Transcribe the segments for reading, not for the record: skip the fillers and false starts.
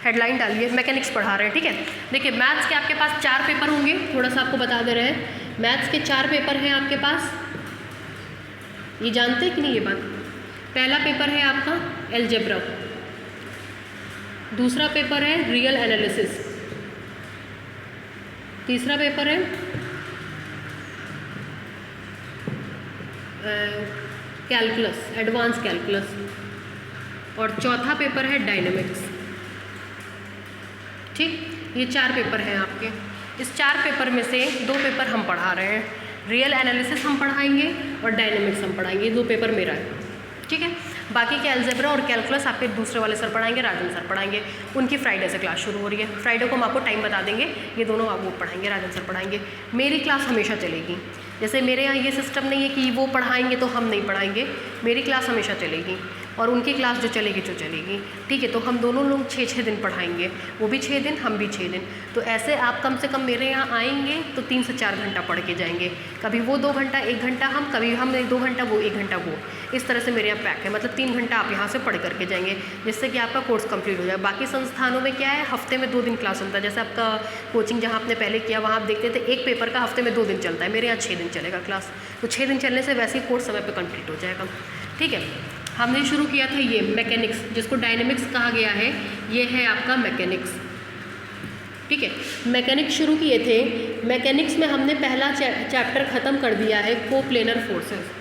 Headline डालिए, mechanics पढ़ा रहे हैं, ठीक है। देखिए मैथ्स के आपके पास 4 पेपर होंगे, थोड़ा सा आपको बता दे रहे हैं। मैथ्स के 4 पेपर हैं आपके पास, ये जानते हैं कि नहीं ये बात। पहला पेपर है आपका एलजेब्रा, दूसरा पेपर है रियल एनालिसिस, तीसरा पेपर है कैलकुलस, एडवांस कैलकुलस, और चौथा पेपर है डायनेमिक्स, ठीक। ये 4 पेपर हैं आपके। इस 4 पेपर में से 2 पेपर हम पढ़ा रहे हैं, रियल एनालिसिस हम पढ़ाएंगे और डायनेमिक्स हम पढ़ाएंगे, ये 2 पेपर मेरा है, ठीक है। बाकी के अलजेब्रा और कैलकुलस आपके दूसरे वाले सर पढ़ाएंगे, राजन सर पढ़ाएंगे, उनकी फ्राइडे से क्लास शुरू हो रही है। फ्राइडे को हम आपको टाइम बता देंगे, ये दोनों आप वो पढ़ाएंगे, राजन सर पढ़ाएंगे। मेरी क्लास हमेशा चलेगी, जैसे मेरे यहाँ ये सिस्टम नहीं है कि वो पढ़ाएंगे तो हम नहीं पढ़ाएंगे, मेरी क्लास हमेशा चलेगी और उनकी क्लास जो चलेगी, ठीक है। तो हम दोनों लोग 6-6 दिन पढ़ाएंगे, वो भी 6 दिन, हम भी 6 दिन। तो ऐसे आप कम से कम मेरे यहाँ आएंगे तो 3 से 4 घंटा पढ़ के जाएंगे, कभी वो 2 घंटा 1 घंटा हम, कभी हम 2 घंटा वो 1 घंटा वो, इस तरह से मेरे यहाँ पैक है। मतलब 3 घंटा आप यहाँ से पढ़ करके जाएंगे, जिससे कि आपका कोर्स कंप्लीट हो जाए। बाकी संस्थानों में क्या है, हफ्ते में 2 दिन क्लास होता है। जैसे आपका कोचिंग जहाँ आपने पहले किया वहाँ आप देखते थे एक पेपर का हफ्ते में 2 दिन चलता है, मेरे यहाँ 6 दिन चलेगा क्लास। तो 6 दिन चलने से वैसे ही कोर्स समय पर कंप्लीट हो जाएगा, ठीक है। हमने शुरू किया था ये मैकेनिक्स, जिसको डायनेमिक्स कहा गया है, ये है आपका मैकेनिक्स, ठीक है। मैकेनिक्स शुरू किए थे, मैकेनिक्स में हमने पहला चैप्टर ख़त्म कर दिया है, कोप्लेनर फोर्सेस,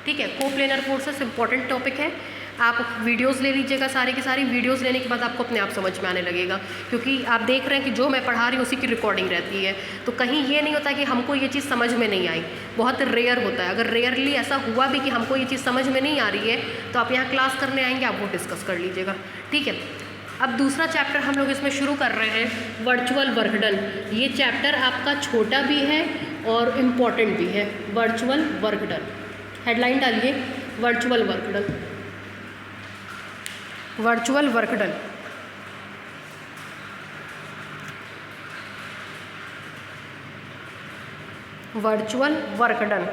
ठीक है। कोप्लेनर फोर्सेस इंपॉर्टेंट टॉपिक है, आप वीडियोस ले लीजिएगा, सारी की सारी वीडियोस लेने के बाद आपको अपने आप समझ में आने लगेगा, क्योंकि आप देख रहे हैं कि जो मैं पढ़ा रही हूँ उसी की रिकॉर्डिंग रहती है। तो कहीं ये नहीं होता कि हमको ये चीज़ समझ में नहीं आई, बहुत रेयर होता है। अगर रेयरली ऐसा हुआ भी कि हमको ये चीज़ समझ में नहीं आ रही है तो आप यहाँ क्लास करने आएंगे, आप वो डिस्कस कर लीजिएगा, ठीक है। अब दूसरा चैप्टर हम लोग इसमें शुरू कर रहे हैं, वर्चुअल वर्क डन। ये चैप्टर आपका छोटा भी है और इम्पॉर्टेंट भी है, वर्चुअल वर्क डन। हेडलाइन डालिए, virtual work done, virtual work done. Virtual work done,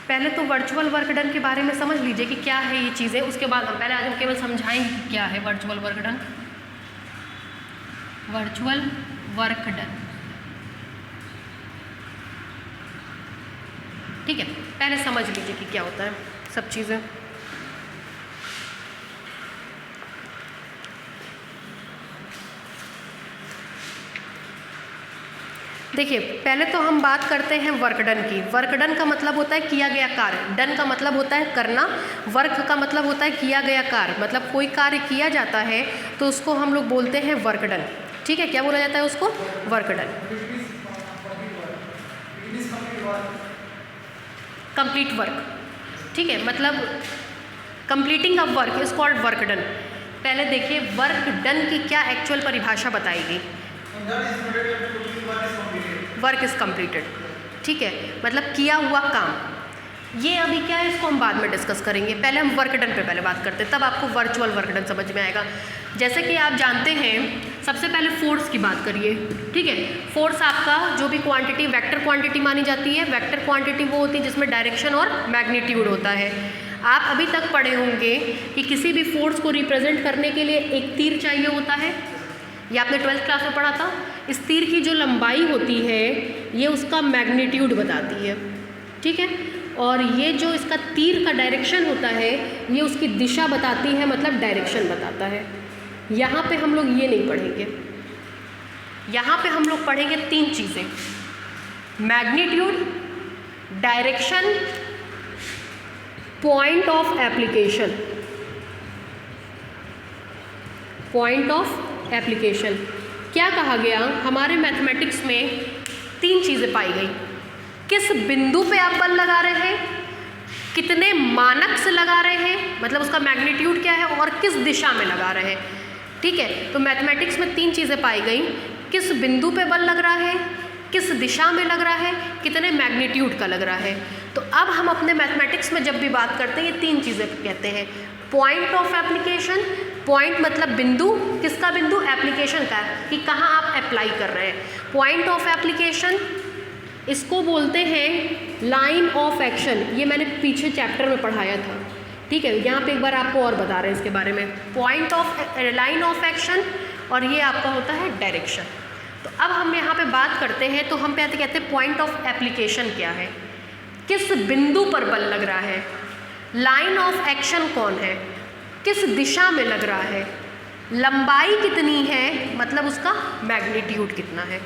पहले तो वर्चुअल वर्क डन के बारे में समझ लीजिए कि क्या है ये चीज़ें, उसके बाद हम पहले आज हम केवल समझाएंगे कि क्या है virtual work done. Virtual work done, ठीक है। पहले समझ लीजिए कि क्या होता है सब चीज़ें। देखिए पहले तो हम बात करते हैं वर्क डन की। वर्क डन का मतलब होता है किया गया कार्य, डन का मतलब होता है करना, वर्क का मतलब होता है किया गया कार्य। मतलब कोई कार्य किया जाता है तो उसको हम लोग बोलते हैं वर्क डन, ठीक है। क्या बोला जाता है उसको? वर्क डन, कंप्लीट वर्क, ठीक है। मतलब completing a work is called work done. पहले देखिए वर्क डन की क्या एक्चुअल परिभाषा बताएगी। वर्क इज कंप्लीटेड, ठीक है, मतलब किया हुआ काम। ये अभी क्या है इसको हम बाद में डिस्कस करेंगे, पहले हम वर्क डन पे पहले बात करते हैं, तब आपको वर्चुअल वर्क डन समझ में आएगा। जैसे कि आप जानते हैं, सबसे पहले फोर्स की बात करिए, ठीक है। फोर्स आपका जो भी क्वांटिटी वेक्टर क्वांटिटी मानी जाती है। वेक्टर क्वांटिटी वो होती है जिसमें डायरेक्शन और मैग्नीट्यूड होता है। आप अभी तक पढ़े होंगे कि किसी भी फोर्स को रिप्रेजेंट करने के लिए एक तीर चाहिए होता है, ये आपने 12th क्लास में पढ़ा था। इस तीर की जो लंबाई होती है ये उसका मैग्नीट्यूड बताती है, ठीक है। और ये जो इसका तीर का डायरेक्शन होता है ये उसकी दिशा बताती है, मतलब डायरेक्शन बताता है। यहाँ पे हम लोग ये नहीं पढ़ेंगे, यहाँ पे हम लोग पढ़ेंगे 3 चीज़ें, magnitude, direction, point of application. Point of application क्या कहा गया? हमारे मैथमेटिक्स में 3 चीज़ें पाई गई। किस बिंदु पे आप बल लगा रहे हैं, कितने मानक से लगा रहे हैं, मतलब उसका मैग्नीट्यूड क्या है, और किस दिशा में लगा रहे हैं, ठीक है। तो मैथमेटिक्स में 3 चीज़ें पाई गई, किस बिंदु पे बल लग रहा है, किस दिशा में लग रहा है, कितने मैग्नीट्यूड का लग रहा है। तो अब हम अपने मैथमेटिक्स में जब भी बात करते हैं ये 3 चीज़ें कहते हैं। पॉइंट ऑफ एप्लीकेशन, पॉइंट मतलब बिंदु, किसका बिंदु? एप्लीकेशन का, कि कहाँ आप अप्लाई कर रहे हैं। पॉइंट ऑफ एप्लीकेशन इसको बोलते हैं लाइन ऑफ एक्शन, ये मैंने पीछे चैप्टर में पढ़ाया था। ठीक है, यहाँ पे एक बार आपको और बता रहे हैं इसके बारे में, point of line of action और ये आपका होता है डायरेक्शन। तो अब हम यहाँ पे बात करते हैं, तो हम कहते हैं पॉइंट ऑफ एप्लीकेशन क्या है, किस बिंदु पर बल लग रहा है, लाइन ऑफ एक्शन कौन है, किस दिशा में लग रहा है, लंबाई कितनी है, मतलब उसका मैग्नीट्यूड कितना है।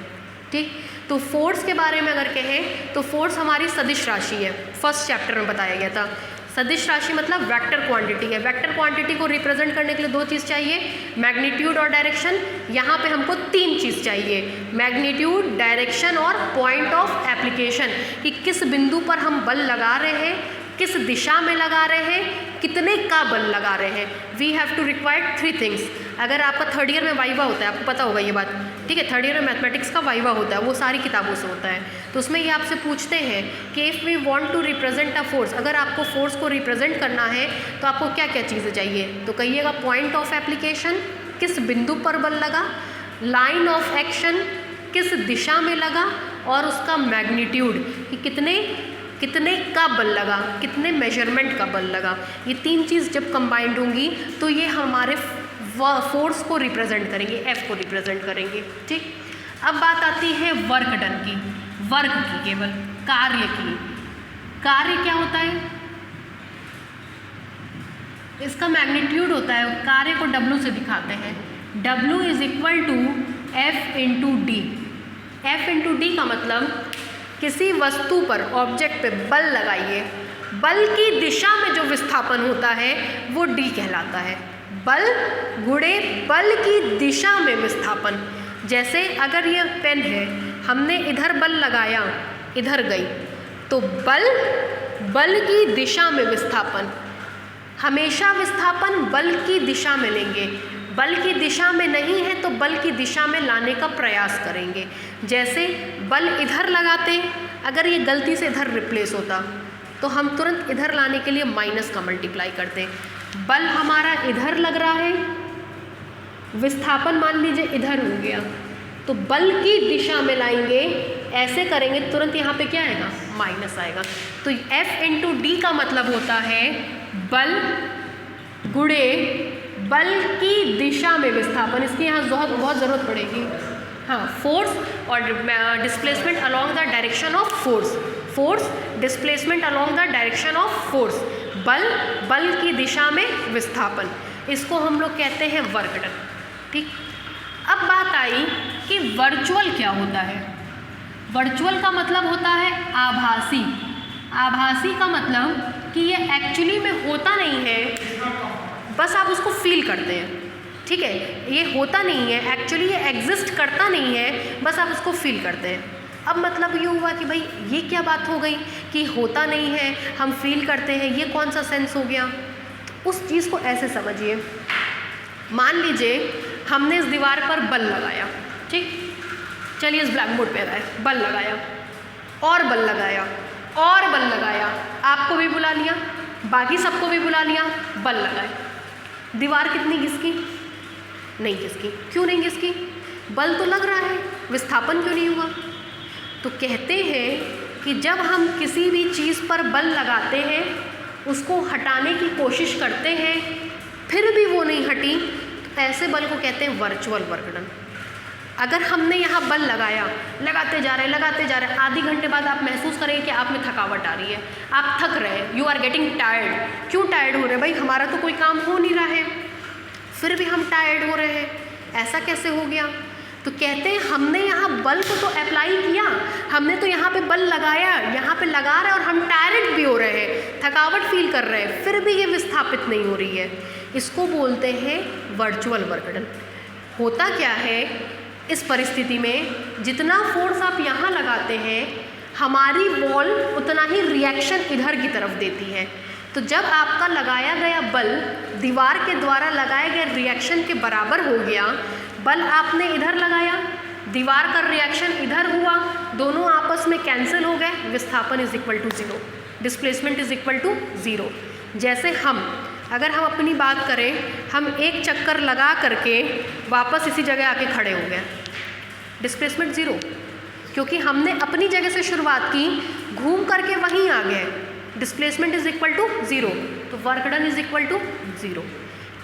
ठीक, तो फोर्स के बारे में अगर कहें तो फोर्स हमारी सदिश राशि है, फर्स्ट चैप्टर में बताया गया था। सदिश राशि मतलब वेक्टर क्वांटिटी है। वेक्टर क्वांटिटी को रिप्रेजेंट करने के लिए दो चीज़ चाहिए, मैग्नीट्यूड और डायरेक्शन। यहाँ पे हमको तीन चीज़ चाहिए, मैग्नीट्यूड, डायरेक्शन और पॉइंट ऑफ एप्लीकेशन, कि किस बिंदु पर हम बल लगा रहे हैं, किस दिशा में लगा रहे हैं, कितने का बल लगा रहे हैं। We have to require three things. अगर आपका थर्ड ईयर में वाइवा होता है, आपको पता होगा ये बात, ठीक है, थर्ड ईयर में मैथमेटिक्स का वाइवा होता है, वो सारी किताबों से होता है। तो उसमें ये आपसे पूछते हैं कि if we want to represent a force, अगर आपको फोर्स को रिप्रेजेंट करना है तो आपको क्या क्या चीज़ें चाहिए, तो कहिएगा पॉइंट ऑफ एप्लीकेशन, किस बिंदु पर बल लगा, लाइन ऑफ एक्शन, किस दिशा में लगा, और उसका मैग्नीट्यूड, कि कितने का बल लगा, कितने मेजरमेंट का बल लगा। ये तीन चीज़ जब कंबाइंड होंगी तो ये हमारे फोर्स को रिप्रेजेंट करेंगे, एफ को रिप्रेजेंट करेंगे। ठीक, अब बात आती है वर्क डन की, वर्क की, केवल कार्य की। कार्य क्या होता है, इसका मैग्नीट्यूड होता है, कार्य को W से दिखाते हैं, W is equal to F into d. F into d का मतलब किसी वस्तु पर, ऑब्जेक्ट पे बल लगाइए, बल की दिशा में जो विस्थापन होता है वो D कहलाता है। बल गुणे बल की दिशा में विस्थापन। जैसे अगर ये पेन है, हमने इधर बल लगाया, इधर गई, तो बल की दिशा में विस्थापन, हमेशा विस्थापन बल की दिशा में लेंगे। बल की दिशा में नहीं है तो बल की दिशा में लाने का प्रयास करेंगे। जैसे बल इधर लगाते, अगर ये गलती से इधर रिप्लेस होता तो हम तुरंत इधर लाने के लिए माइनस का मल्टीप्लाई करते। बल हमारा इधर लग रहा है, विस्थापन मान लीजिए इधर हो गया, तो बल की दिशा में लाएंगे, ऐसे करेंगे तुरंत यहाँ पे क्या आएगा, माइनस आएगा। तो F इंटू डी का मतलब होता है बल गुणे बल की दिशा में विस्थापन। इसकी यहाँ बहुत ज़रूरत पड़ेगी, हाँ, फोर्स और displacement along the direction of force, force displacement along the direction of force, बल की दिशा में विस्थापन, इसको हम लोग कहते हैं वर्क डन। ठीक, अब बात आई कि वर्चुअल क्या होता है। वर्चुअल का मतलब होता है आभासी। आभासी का मतलब कि ये एक्चुअली में होता नहीं है, बस आप उसको फील करते हैं। ठीक है, ये होता नहीं है, एक्चुअली ये एग्जिस्ट करता नहीं है, बस आप उसको फील करते हैं। अब मतलब ये हुआ कि भाई ये क्या बात हो गई कि होता नहीं है, हम फील करते हैं, ये कौन सा सेंस हो गया। उस चीज़ को ऐसे समझिए, मान लीजिए हमने इस दीवार पर बल लगाया, ठीक, चलिए इस ब्लैक बोर्ड पे लगाए, बल लगाया और बल लगाया और बल लगाया, आपको भी बुला लिया, बाकी सबको भी बुला लिया, बल लगाए, दीवार कितनी घिसकी, नहीं घिसकी। क्यों नहीं घिसकी, बल तो लग रहा है, विस्थापन क्यों नहीं हुआ। तो कहते हैं कि जब हम किसी भी चीज़ पर बल लगाते हैं, उसको हटाने की कोशिश करते हैं, फिर भी वो नहीं हटी, तो ऐसे बल को कहते हैं वर्चुअल वर्क डन। अगर हमने यहाँ बल लगाया, लगाते जा रहे हैं, आधे घंटे बाद आप महसूस करेंगे कि आप में थकावट आ रही है, आप थक रहे हैं, यू आर गेटिंग टायर्ड। क्यों टायर्ड हो रहे हैं भाई, हमारा तो कोई काम हो नहीं रहा है, फिर भी हम टायर्ड हो रहे हैं, ऐसा कैसे हो गया। तो कहते हैं हमने यहाँ बल को तो अप्लाई किया, हमने तो यहाँ पे बल लगाया, यहाँ पे लगा रहे हैं और हम टायर्ड भी हो रहे हैं, थकावट फील कर रहे हैं, फिर भी ये विस्थापित नहीं हो रही है। इसको बोलते हैं वर्चुअल वर्क डन। होता क्या है, इस परिस्थिति में जितना फोर्स आप यहाँ लगाते हैं, हमारी वॉल उतना ही रिएक्शन इधर की तरफ देती है। तो जब आपका लगाया गया बल दीवार के द्वारा लगाए गए रिएक्शन के बराबर हो गया, बल आपने इधर लगाया, दीवार का रिएक्शन इधर हुआ, दोनों आपस में कैंसिल हो गए, विस्थापन is equal to 0, displacement is equal to 0। जैसे अगर हम अपनी बात करें, हम एक चक्कर लगा करके वापस इसी जगह आके खड़े हो गए, डिस्प्लेसमेंट 0, क्योंकि हमने अपनी जगह से शुरुआत की, घूम करके वहीं आ गए, डिस्प्लेसमेंट इज इक्वल टू 0। तो work done is equal to 0।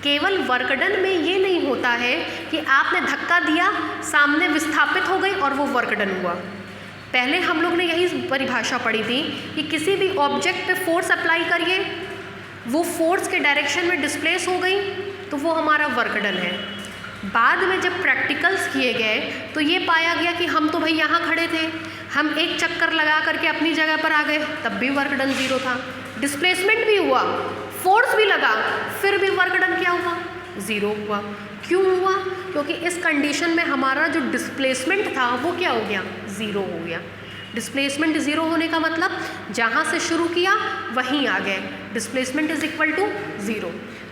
केवल वर्क डन में ये नहीं होता है कि आपने धक्का दिया, सामने विस्थापित हो गई और वो वर्क डन हुआ। पहले हम लोग ने यही परिभाषा पढ़ी थी कि किसी भी ऑब्जेक्ट पे फोर्स अप्लाई करिए, वो फोर्स के डायरेक्शन में डिस्प्लेस हो गई तो वो हमारा वर्क डन है। बाद में जब प्रैक्टिकल्स किए गए तो ये पाया गया कि हम तो भाई यहाँ खड़े थे, हम एक चक्कर लगा करके अपनी जगह पर आ गए, तब भी वर्क डन 0 था। डिस्प्लेसमेंट भी हुआ, फोर्स भी लगा, फिर भी वर्क डन क्या हुआ? 0 हुआ। क्यों हुआ? क्योंकि इस कंडीशन में हमारा जो डिस्प्लेसमेंट था वो क्या हो गया? 0 हो गया। डिस्प्लेसमेंट 0 होने का मतलब जहाँ से शुरू किया वहीं आ गए, डिस्प्लेसमेंट इज इक्वल टू 0।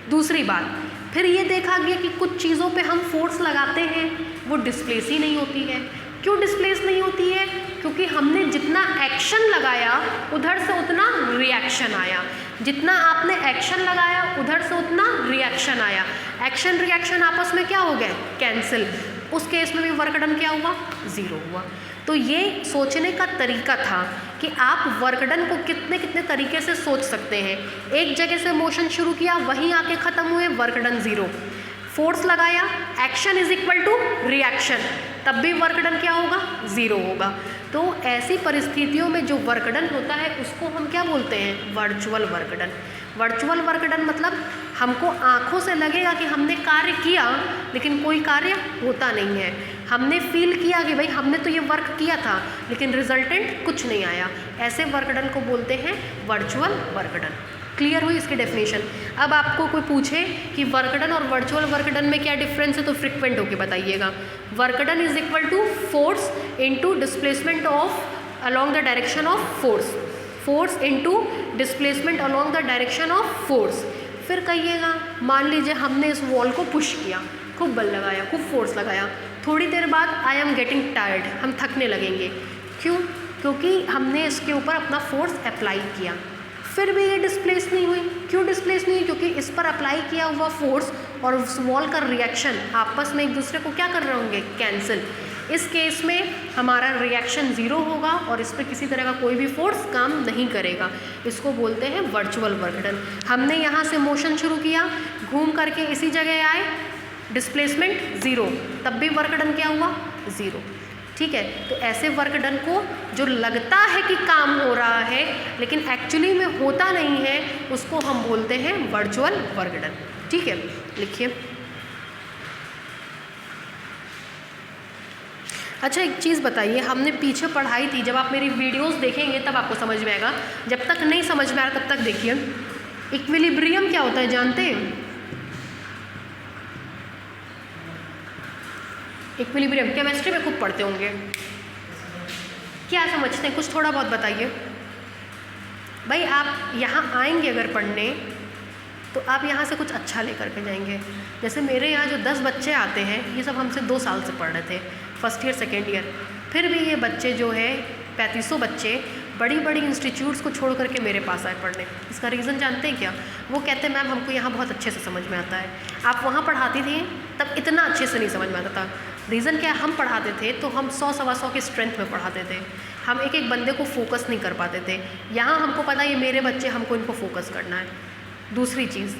दूसरी बात, फिर ये देखा गया कि कुछ चीज़ों पे हम फोर्स लगाते हैं वो डिस्प्लेस ही नहीं होती है। क्यों डिस्प्लेस नहीं होती है? क्योंकि हमने जितना एक्शन लगाया उधर से उतना रिएक्शन आया, जितना आपने एक्शन लगाया उधर से उतना रिएक्शन आया। एक्शन रिएक्शन आपस में क्या हो गए? कैंसिल। उस केस में भी वर्क डन क्या हुआ? 0 हुआ। तो ये सोचने का तरीका था कि आप वर्क डन को कितने कितने तरीके से सोच सकते हैं। एक जगह से मोशन शुरू किया, वहीं आके ख़त्म हुए, वर्क डन 0। फोर्स लगाया, action is equal to reaction, तब भी वर्क डन क्या होगा? 0 होगा। तो ऐसी परिस्थितियों में जो वर्क डन होता है उसको हम क्या बोलते हैं? Virtual work done. Virtual work done मतलब हमको आँखों से लगेगा कि हमने कार्य किया लेकिन कोई कार्य होता नहीं है। हमने फील किया कि भाई हमने तो ये वर्क किया था लेकिन रिजल्टेंट कुछ नहीं आया। ऐसे वर्क डन को बोलते हैं वर्चुअल वर्क डन। क्लियर हुई इसकी डेफिनेशन? अब आपको कोई पूछे कि वर्क डन और वर्चुअल वर्क डन में क्या डिफरेंस है तो फ्रिक्वेंट होकर बताइएगा। Work done is equal to force into displacement of along the direction of force, force into displacement along the direction of force. फिर कहिएगा मान लीजिए हमने इस वॉल को पुश किया, खूब बल लगाया, खूब फोर्स लगाया, थोड़ी देर बाद आई एम गेटिंग टायर्ड, हम थकने लगेंगे। क्यों? क्योंकि हमने इसके ऊपर अपना फोर्स अप्लाई किया, फिर भी ये डिस्प्लेस नहीं हुई। क्यों डिस्प्लेस नहीं हुई? क्योंकि इस पर अप्लाई किया हुआ फोर्स और उस वॉल का रिएक्शन आपस में एक दूसरे को क्या कर रहे होंगे? कैंसिल। इस केस में हमारा रिएक्शन 0 होगा और इस पर किसी तरह का कोई भी फोर्स काम नहीं करेगा। इसको बोलते हैं वर्चुअल वर्क डन। हमने यहाँ से मोशन शुरू किया, घूम करके इसी जगह आए, डिस्प्लेसमेंट 0, तब भी वर्क डन क्या हुआ? 0। ठीक है, तो ऐसे वर्क डन को जो लगता है कि काम हो रहा है लेकिन एक्चुअली में होता नहीं है उसको हम बोलते हैं वर्चुअल वर्क डन। ठीक है, लिखिए। अच्छा एक चीज़ बताइए, हमने पीछे पढ़ाई थी, जब आप मेरी वीडियोस देखेंगे तब आपको समझ में आएगा, जब तक नहीं समझ में आ रहा तब तक देखिए। इक्विलिब्रियम क्या होता है जानते हैं? इक्विलिब्रियम केमिस्ट्री में खूब पढ़ते होंगे, क्या समझते हैं? कुछ थोड़ा बहुत बताइए भाई। आप यहाँ आएंगे अगर पढ़ने तो आप यहाँ से कुछ अच्छा लेकर के जाएंगे। जैसे मेरे यहाँ जो 10 बच्चे आते हैं ये सब हमसे 2 साल से पढ़ रहे थे, फर्स्ट ईयर सेकेंड ईयर, फिर भी ये बच्चे जो है 3500 बच्चे बड़ी बड़ी इंस्टीट्यूट्स को छोड़ करके मेरे पास आए पढ़ने। इसका रीज़न जानते हैं क्या? वो कहते हैं मैम हमको यहाँ बहुत अच्छे से समझ में आता है, आप वहाँ पढ़ाती थी तब इतना अच्छे से नहीं समझ में आता था। रीज़न क्या? हम पढ़ाते थे तो हम 100-125 की स्ट्रेंथ में पढ़ाते थे, हम एक एक बंदे को फोकस नहीं कर पाते थे। यहाँ हमको पता है ये मेरे बच्चे, हमको इनको फोकस करना है। दूसरी चीज़,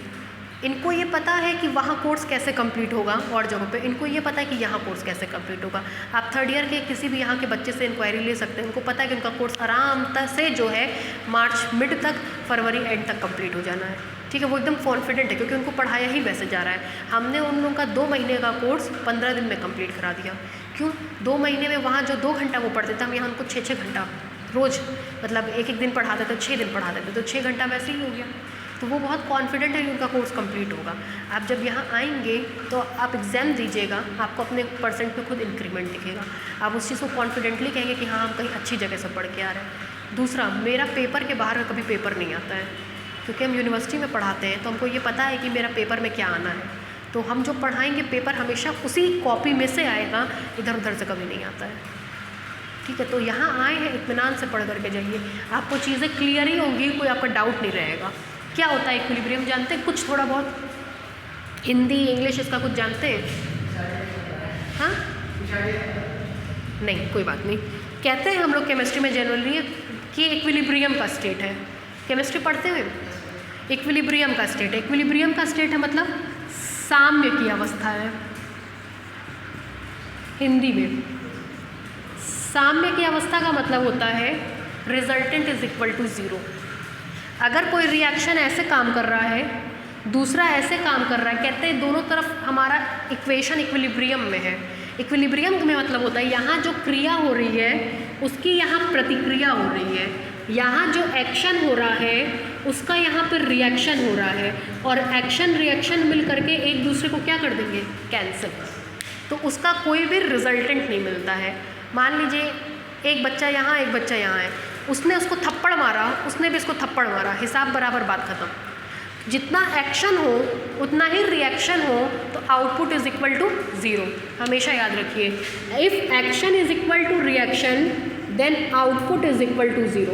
इनको ये पता है कि वहाँ कोर्स कैसे कंप्लीट होगा और जगहों पे, इनको ये पता है कि यहाँ कोर्स कैसे कंप्लीट होगा। आप थर्ड ईयर के किसी भी यहाँ के बच्चे से इंक्वायरी ले सकते हैं, उनको पता है कि उनका कोर्स आराम से जो है मार्च मिड तक, फरवरी एंड तक कंप्लीट हो जाना है। ठीक है, वो एकदम कॉन्फिडेंट है क्योंकि उनको पढ़ाया ही वैसे जा रहा है। हमने उन लोगों का 2 महीने का कोर्स 15 दिन में कंप्लीट करा दिया। क्यों? 2 महीने में वहाँ जो 2 घंटा वो पढ़ते थे, हम यहाँ उनको 6-6 घंटा रोज़, मतलब एक दिन पढ़ाते थे, 6 दिन पढ़ाते थे, तो 6 घंटा वैसे ही हो गया। तो वो बहुत कॉन्फिडेंट है कि उनका कोर्स कंप्लीट होगा। आप जब यहाँ आएंगे तो आप एग्ज़ाम दीजिएगा, आपको अपने परसेंट पे खुद इंक्रीमेंट दिखेगा, आप उस चीज़ को कॉन्फिडेंटली कहेंगे कि हाँ हम कहीं अच्छी जगह से पढ़ के आ रहे हैं। दूसरा, मेरा पेपर के बाहर कभी पेपर नहीं आता है क्योंकि हम यूनिवर्सिटी में पढ़ाते हैं तो हमको ये पता है कि मेरा पेपर में क्या आना है। तो हम जो पढ़ाएंगे पेपर हमेशा उसी कॉपी में से आएगा, इधर उधर से कभी नहीं आता है। ठीक है, तो यहाँ आए हैं इत्मीनान से पढ़ करके जाइए, आपको चीज़ें क्लियर ही होंगी, कोई आपका डाउट नहीं रहेगा। क्या होता है इक्विलिब्रियम जानते हैं? कुछ थोड़ा बहुत हिंदी इंग्लिश इसका कुछ जानते हैं? हाँ नहीं, कोई बात नहीं। कहते हैं हम लोग केमिस्ट्री में जनरली कि इक्विलिब्रियम का स्टेट है। केमिस्ट्री पढ़ते हुए इक्विलिब्रियम का स्टेट है। इक्विलिब्रियम का स्टेट है मतलब साम्य की अवस्था है। हिंदी में साम्य की अवस्था का मतलब होता है resultant is equal to zero. अगर कोई रिएक्शन ऐसे काम कर रहा है, दूसरा ऐसे काम कर रहा है, कहते हैं दोनों तरफ हमारा इक्वेशन इक्विलिब्रियम में है। इक्विलिब्रियम में मतलब होता है यहाँ जो क्रिया हो रही है उसकी यहाँ प्रतिक्रिया हो रही है, यहाँ जो एक्शन हो रहा है उसका यहाँ पर रिएक्शन हो रहा है, और एक्शन रिएक्शन मिल करके एक दूसरे को क्या कर देंगे, कैंसिल। तो उसका कोई भी रिजल्टेंट नहीं मिलता है। मान लीजिए एक बच्चा यहाँ एक बच्चा यहाँ है, उसने उसको थप्पड़ मारा, उसने भी इसको थप्पड़ मारा, हिसाब बराबर, बात खत्म। जितना एक्शन हो उतना ही रिएक्शन हो, तो output is equal to zero. हमेशा याद रखिए, if action is equal to reaction then output is equal to zero.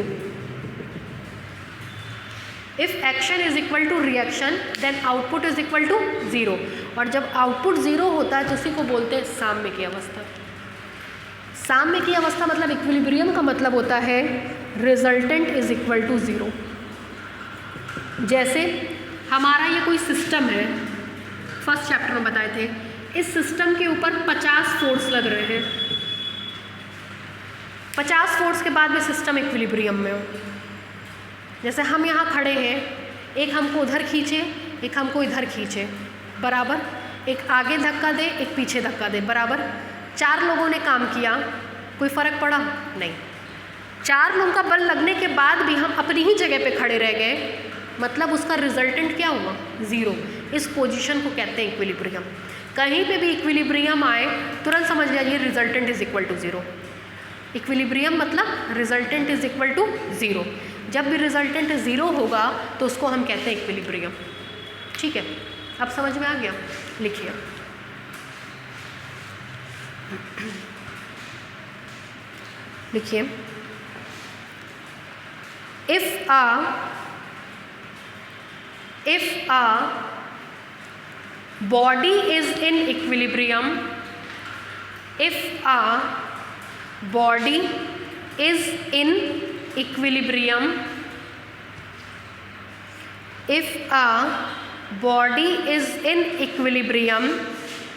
If action is equal to reaction then output is equal to zero. और जब output zero होता है तो उसी को बोलते हैं साम्य की अवस्था। साम्य की अवस्था मतलब इक्विलिब्रियम का मतलब होता है resultant is equal to zero. जैसे हमारा ये कोई सिस्टम है, फर्स्ट चैप्टर में बताए थे, इस सिस्टम के ऊपर 50 फोर्स लग रहे हैं। 50 फोर्स के बाद भी सिस्टम इक्विलिब्रियम में हो। जैसे हम यहाँ खड़े हैं, एक हमको उधर खींचे, एक हमको इधर खींचे, बराबर, एक आगे धक्का दे एक पीछे धक्का दे, बराबर। 4 लोगों ने काम किया, कोई फ़र्क पड़ा नहीं। 4 लोगों का बल लगने के बाद भी हम अपनी ही जगह पे खड़े रह गए, मतलब उसका रिजल्टेंट क्या हुआ, ज़ीरो। इस पोजीशन को कहते हैं इक्विलिब्रियम। कहीं पे भी इक्विलिब्रियम आए तुरंत समझ जाइए resultant is equal to zero. Equilibrium मतलब resultant is equal to zero. जब भी रिजल्टेंट ज़ीरो होगा तो उसको हम कहते हैं इक्विलिब्रियम। ठीक है, अब समझ में आ गया? लिखिए, लिखिए, if a body is in equilibrium, if a body is in equilibrium, if a body is in equilibrium,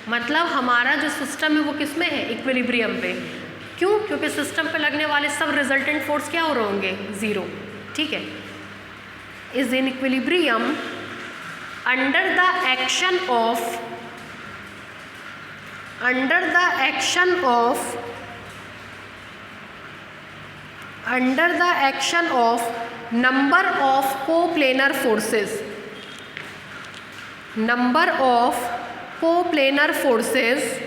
मतलब हमारा जो सिस्टम है वो किस में है, इक्विलिब्रियम पे। क्यों? क्योंकि सिस्टम पे लगने वाले सब रिजल्टेंट फोर्स क्या हो रहे होंगे, ज़ीरो। ठीक है, is in equilibrium under the action of number of coplanar forces, number of coplanar forces.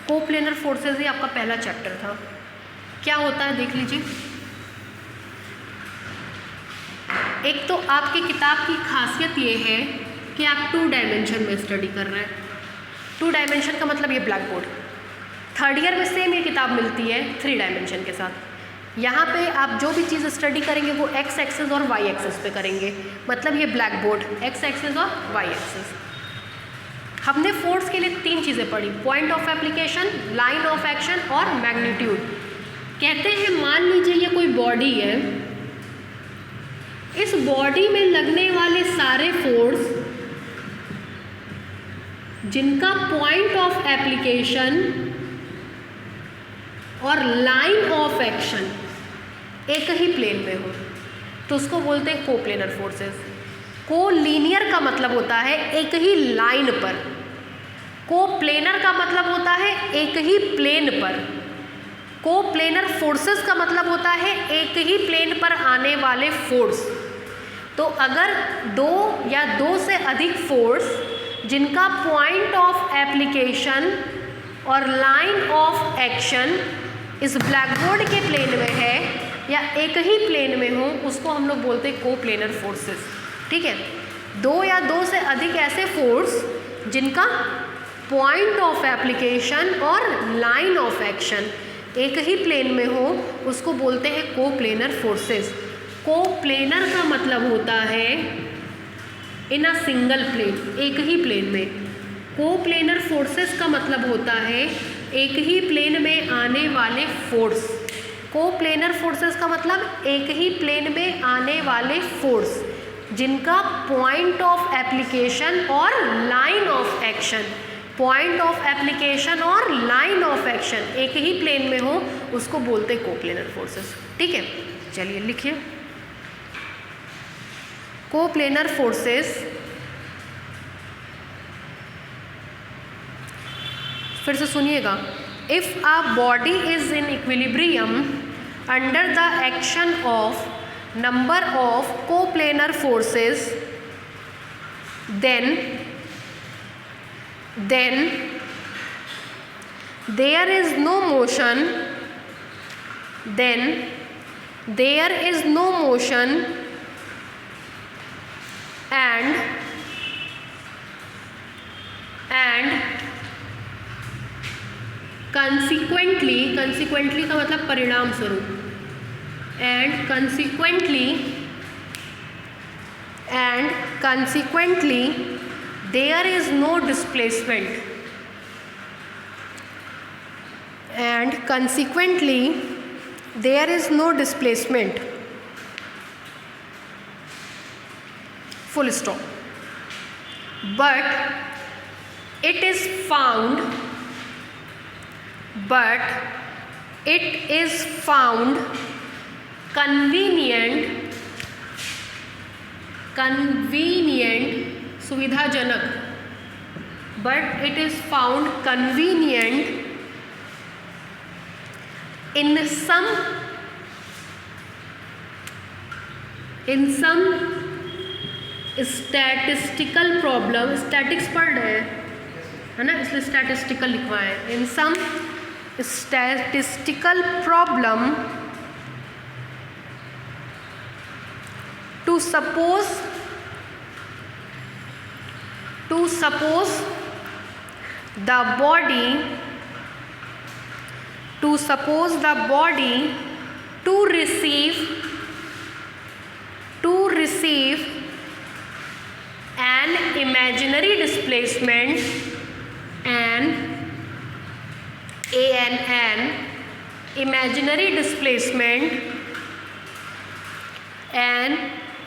Coplanar forces ही आपका पहला चैप्टर था। क्या होता है देख लीजिए। एक तो आपकी किताब की खासियत ये है कि आप 2 डायमेंशन में स्टडी कर रहे हैं। 2 डायमेंशन का मतलब ये ब्लैक बोर्ड। 3rd ईयर में सेम ये किताब मिलती है 3 डायमेंशन के साथ। यहाँ पे आप जो भी चीज़ स्टडी करेंगे वो x एक्सिस और y एक्सिस पे करेंगे, मतलब ये ब्लैक बोर्ड x एक्सिस और y एक्सिस। हमने फोर्स के लिए 3 चीज़ें पढ़ी, point of application, line of action और मैग्नीट्यूड। कहते हैं मान लीजिए ये कोई बॉडी है, इस बॉडी में लगने वाले सारे फोर्स जिनका पॉइंट ऑफ एप्लीकेशन और लाइन ऑफ एक्शन एक ही प्लेन में हो तो उसको बोलते हैं कोप्लेनर फोर्सेस। कोलीनियर का मतलब होता है एक ही लाइन पर, कोप्लेनर का मतलब होता है एक ही प्लेन पर, कोप्लेनर फोर्सेस का मतलब होता है एक ही प्लेन पर आने वाले फोर्स। तो अगर 2 या 2 से अधिक फोर्स जिनका पॉइंट ऑफ एप्लीकेशन और लाइन ऑफ एक्शन इस ब्लैकबोर्ड के प्लेन में है या एक ही प्लेन में हो, उसको हम लोग बोलते हैं कोप्लेनर फोर्सेस। ठीक है, 2 या 2 से अधिक ऐसे फोर्स जिनका पॉइंट ऑफ एप्लीकेशन और लाइन ऑफ एक्शन एक ही प्लेन में हो उसको बोलते हैं कोप्लेनर फोर्सेस। कोप्लेनर का मतलब होता है इन अ सिंगल प्लेन, एक ही प्लेन में। कोप्लेनर फोर्सेस का मतलब होता है एक ही प्लेन में आने वाले फोर्स कोप्लेनर फोर्सेस का मतलब एक ही प्लेन में आने वाले फोर्स जिनका पॉइंट ऑफ एप्लीकेशन और line of action, point of application और लाइन ऑफ एक्शन एक ही प्लेन में हो, उसको बोलते हैं कोप्लेनर फोर्सेस। ठीक है, चलिए लिखिए। कोप्लेनर फोर्सेस, फिर से सुनिएगा। If a body is in equilibrium under the action of number of coplanar forces, then there is no motion, and consequently का मतलब परिणाम स्वरूप, and consequently there is no displacement, full stop. But it is found convenient सुविधाजनक, but it is found convenient in some statistical problem, statics पढ़ रहे हैं है ना, इसलिए स्टैटिस्टिकल लिखवाए, in some statistical problem to suppose the body to receive an imaginary displacement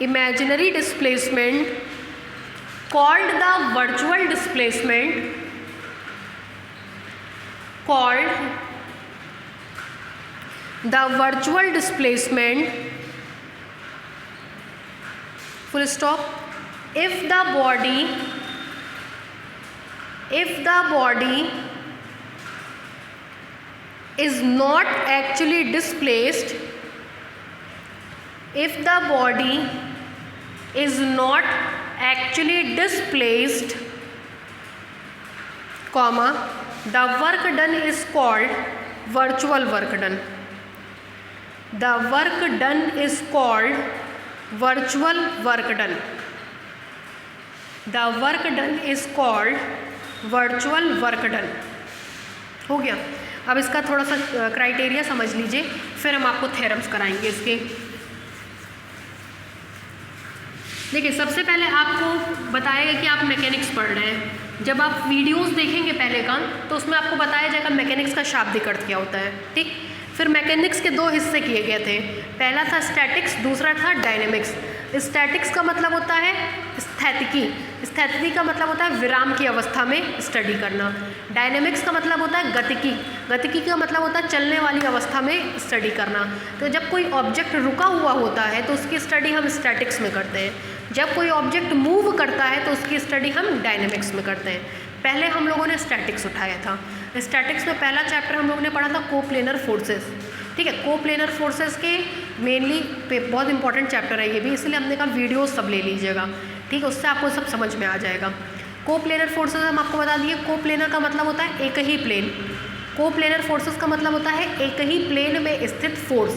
imaginary displacement called the virtual displacement, full stop. If the body is not actually displaced, comma, the work done is called virtual work done. The work done is called virtual work done. The work done is called virtual work done. हो गया। अब इसका थोड़ा सा criteria समझ लीजिए, फिर हम आपको थ्योरम्स कराएंगे इसके। देखिए, सबसे पहले आपको बताएगा कि आप मैकेनिक्स पढ़ रहे हैं। जब आप वीडियोस देखेंगे पहले का, तो उसमें आपको बताया जाएगा मैकेनिक्स का शाब्दिक अर्थ क्या होता है। ठीक, फिर मैकेनिक्स के दो हिस्से किए गए थे, पहला था स्टैटिक्स, दूसरा था डायनेमिक्स। स्टैटिक्स का मतलब होता है स्थैतिकी का मतलब होता है विराम की अवस्था में स्टडी करना। डायनेमिक्स का मतलब होता है गतिकी का मतलब होता है चलने वाली अवस्था में स्टडी करना। तो जब कोई ऑब्जेक्ट रुका हुआ होता है तो उसकी स्टडी हम स्टैटिक्स में करते हैं, जब कोई ऑब्जेक्ट मूव करता है तो उसकी स्टडी हम डायनेमिक्स में करते हैं। पहले हम लोगों ने स्टैटिक्स उठाया था। स्टैटिक्स में पहला चैप्टर हम लोगों ने पढ़ा था कोप्लेनर फोर्सेस। ठीक है, कोप्लेनर फोर्सेस के मेनली बहुत इंपॉर्टेंट चैप्टर है ये भी, इसलिए हमने कहा वीडियो सब ले लीजिएगा। ठीक है, उससे आपको सब समझ में आ जाएगा। कोप्लेनर फोर्सेस हम आपको बता दिए। कोप्लेनर का मतलब होता है एक ही प्लेन। कोप्लेनर फोर्सेस का मतलब होता है एक ही प्लेन में स्थित फोर्स।